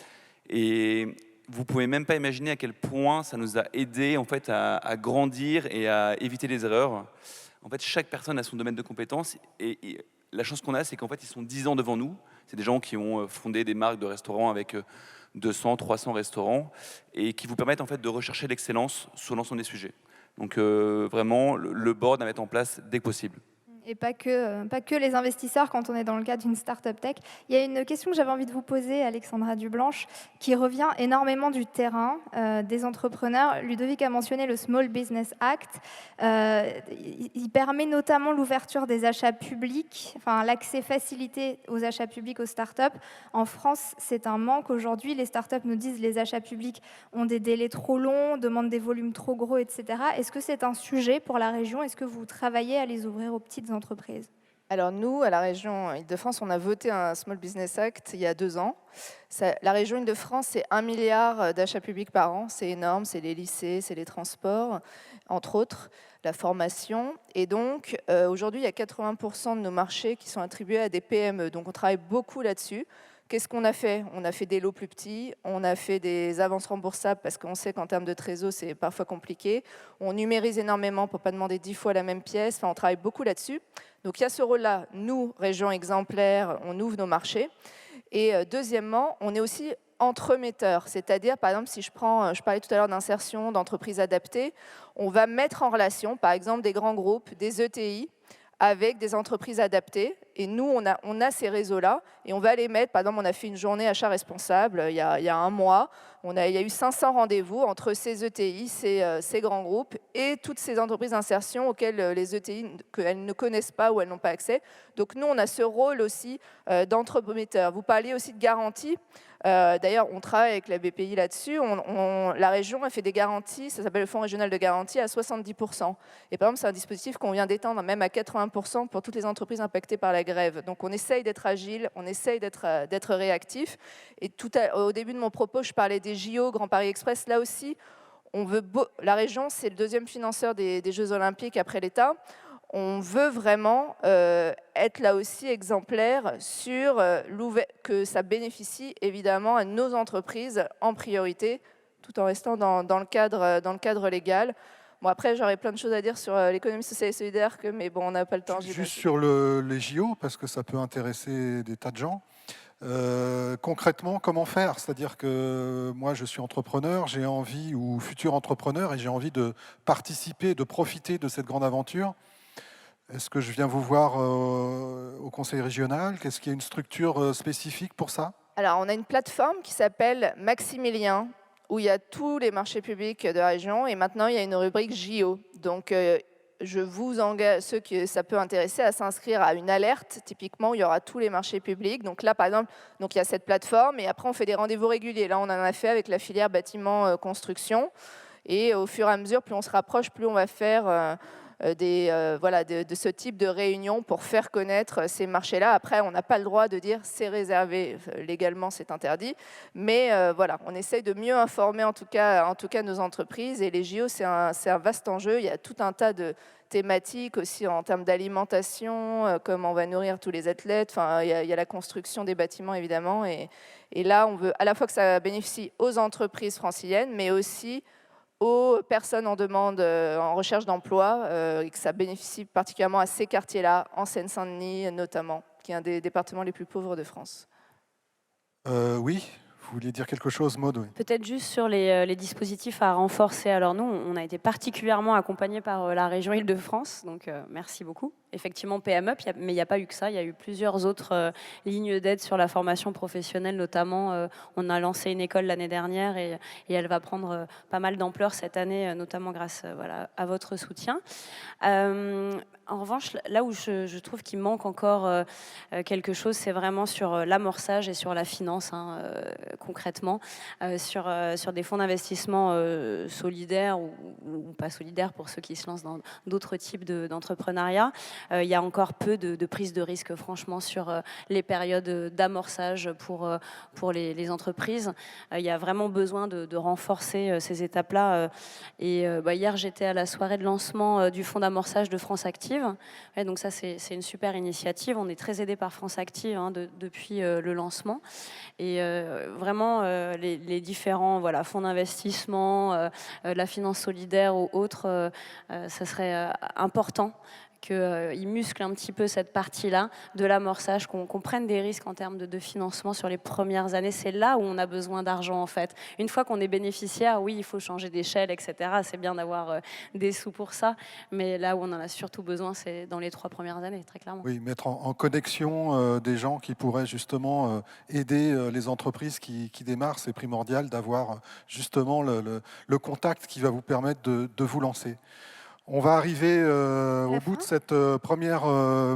Speaker 6: Et vous pouvez même pas imaginer à quel point ça nous a aidé en fait à grandir et à éviter les erreurs. En fait, chaque personne a son domaine de compétences et la chance qu'on a, c'est qu'en fait, ils sont 10 ans devant nous. C'est des gens qui ont fondé des marques de restaurants avec 200, 300 restaurants et qui vous permettent en fait de rechercher l'excellence sur l'ensemble des sujets. Donc vraiment, le board à mettre en place dès que possible.
Speaker 2: Et pas que les investisseurs quand on est dans le cadre d'une start-up tech. Il y a une question que j'avais envie de vous poser, Alexandra Dublanche, qui revient énormément du terrain des entrepreneurs. Ludovic a mentionné le Small Business Act. Il permet notamment l'ouverture des achats publics, enfin l'accès facilité aux achats publics aux start-up. En France, c'est un manque aujourd'hui. Les start-up nous disent que les achats publics ont des délais trop longs, demandent des volumes trop gros, etc. Est-ce que c'est un sujet pour la région? Est-ce que vous travaillez à les ouvrir aux petites entreprises?
Speaker 11: Alors nous, à la région Île-de-France, on a voté un Small Business Act il y a 2 ans. La région Île-de-France, c'est 1 milliard d'achats publics par an. C'est énorme, c'est les lycées, c'est les transports, entre autres, la formation. Et donc, aujourd'hui, il y a 80% de nos marchés qui sont attribués à des PME. Donc, on travaille beaucoup là-dessus. Qu'est-ce qu'on a fait? On a fait des lots plus petits, on a fait des avances remboursables parce qu'on sait qu'en termes de trésor, c'est parfois compliqué. On numérise énormément pour ne pas demander 10 fois la même pièce. Enfin, on travaille beaucoup là-dessus. Donc, il y a ce rôle-là. Nous, région exemplaire, on ouvre nos marchés. Et deuxièmement, on est aussi entremetteurs. C'est-à-dire, par exemple, si je parlais tout à l'heure d'insertion, d'entreprises adaptées, on va mettre en relation, par exemple, des grands groupes, des ETI, avec des entreprises adaptées. Et nous, on a ces réseaux-là et on va les mettre. Par exemple, on a fait une journée achat responsable il y a 1 mois. Il y a eu 500 rendez-vous entre ces ETI, ces grands groupes et toutes ces entreprises d'insertion auxquelles les ETI elles ne connaissent pas ou elles n'ont pas accès. Donc nous, on a ce rôle aussi d'entremetteur. Vous parliez aussi de garantie. D'ailleurs, on travaille avec la BPI là-dessus. La région a fait des garanties, ça s'appelle le Fonds régional de garantie, à 70%. Et par exemple, c'est un dispositif qu'on vient d'étendre même à 80% pour toutes les entreprises impactées par la grève. Donc on essaye d'être agile, on essaye d'être réactif. Et au début de mon propos, je parlais des JO, Grand Paris Express. Là aussi, la région, c'est le 2e financeur des Jeux Olympiques après l'État. On veut vraiment être là aussi exemplaire sur que ça bénéficie évidemment à nos entreprises en priorité, tout en restant dans le cadre légal. Bon, après, j'aurais plein de choses à dire sur l'économie sociale et solidaire, mais bon, on n'a pas le temps.
Speaker 3: Juste sur les JO, parce que ça peut intéresser des tas de gens. Concrètement, comment faire? C'est-à-dire que moi, je suis entrepreneur, j'ai envie, ou futur entrepreneur, et j'ai envie de participer, de profiter de cette grande aventure. Est-ce que je viens vous voir au conseil régional? Qu'est-ce qu'il y a une structure spécifique pour ça?
Speaker 11: Alors, on a une plateforme qui s'appelle Maximilien, où il y a tous les marchés publics de la région, et maintenant, il y a une rubrique JO. Donc, je vous engage, ceux que ça peut intéresser, à s'inscrire à une alerte, typiquement, où il y aura tous les marchés publics. Donc là, par exemple, il y a cette plateforme, et après, on fait des rendez-vous réguliers. Là, on en a fait avec la filière bâtiment-construction, et au fur et à mesure, plus on se rapproche, plus on va faire de ce type de réunion pour faire connaître ces marchés-là. Après, on n'a pas le droit de dire c'est réservé, légalement c'est interdit, mais voilà, on essaye de mieux informer en tout cas nos entreprises, et les JO c'est un vaste enjeu. Il y a tout un tas de thématiques aussi en termes d'alimentation, comment on va nourrir tous les athlètes, enfin, il y a la construction des bâtiments évidemment, et là on veut à la fois que ça bénéficie aux entreprises franciliennes, mais aussi aux personnes en demande, en recherche d'emploi, et que ça bénéficie particulièrement à ces quartiers-là, en Seine-Saint-Denis notamment, qui est un des départements les plus pauvres de France.
Speaker 3: Oui, vous vouliez dire quelque chose, Maud? Oui.
Speaker 7: Peut-être juste sur les dispositifs à renforcer. Alors nous, on a été particulièrement accompagnés par la région Île-de-France, donc merci beaucoup. Effectivement, PME, mais il n'y a pas eu que ça. Il y a eu plusieurs autres lignes d'aide sur la formation professionnelle, notamment. On a lancé une école l'année dernière et elle va prendre pas mal d'ampleur cette année, notamment grâce à votre soutien. En revanche, là où je trouve qu'il manque encore quelque chose, c'est vraiment sur l'amorçage et sur la finance, concrètement, sur des fonds d'investissement solidaires ou pas solidaires pour ceux qui se lancent dans d'autres types d'entrepreneuriat. il y a encore peu de prise de risque, franchement, sur les périodes d'amorçage pour les entreprises. Il y a vraiment besoin de renforcer ces étapes-là. Et hier, j'étais à la soirée de lancement du fonds d'amorçage de France Active. Ouais, donc ça, c'est une super initiative. On est très aidé par France Active depuis le lancement. Et vraiment, les différents fonds d'investissement, la finance solidaire ou autres, ça serait important qu'ils musclent un petit peu cette partie-là de l'amorçage, qu'on prenne des risques en termes de financement sur les premières années. C'est là où on a besoin d'argent, en fait. Une fois qu'on est bénéficiaire, oui, il faut changer d'échelle, etc. C'est bien d'avoir des sous pour ça, mais là où on en a surtout besoin, c'est dans les 3 premières années, très clairement.
Speaker 3: Oui, mettre en connexion des gens qui pourraient justement aider les entreprises qui démarrent. C'est primordial d'avoir justement le contact qui va vous permettre de vous lancer. On va arriver au bout de cette première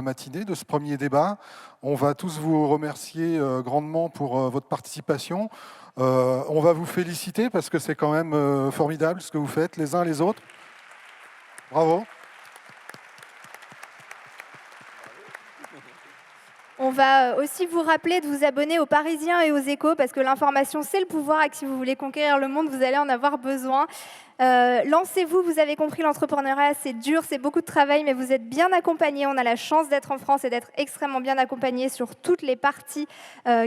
Speaker 3: matinée, de ce premier débat. On va tous vous remercier grandement pour votre participation. On va vous féliciter parce que c'est quand même formidable ce que vous faites les uns les autres. Bravo.
Speaker 2: On va aussi vous rappeler de vous abonner aux Parisiens et aux Échos parce que l'information, c'est le pouvoir et que si vous voulez conquérir le monde, vous allez en avoir besoin. Lancez-vous, vous avez compris, l'entrepreneuriat, c'est dur, c'est beaucoup de travail, mais vous êtes bien accompagnés. On a la chance d'être en France et d'être extrêmement bien accompagnés sur toutes les parties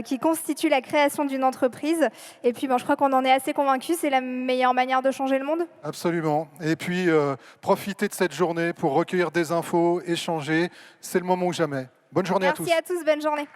Speaker 2: qui constituent la création d'une entreprise. Et puis, je crois qu'on en est assez convaincus, c'est la meilleure manière de changer le monde.
Speaker 3: Absolument. Et puis, profitez de cette journée pour recueillir des infos, échanger. C'est le moment ou jamais. Bonne journée à tous.
Speaker 2: Merci à tous, bonne journée.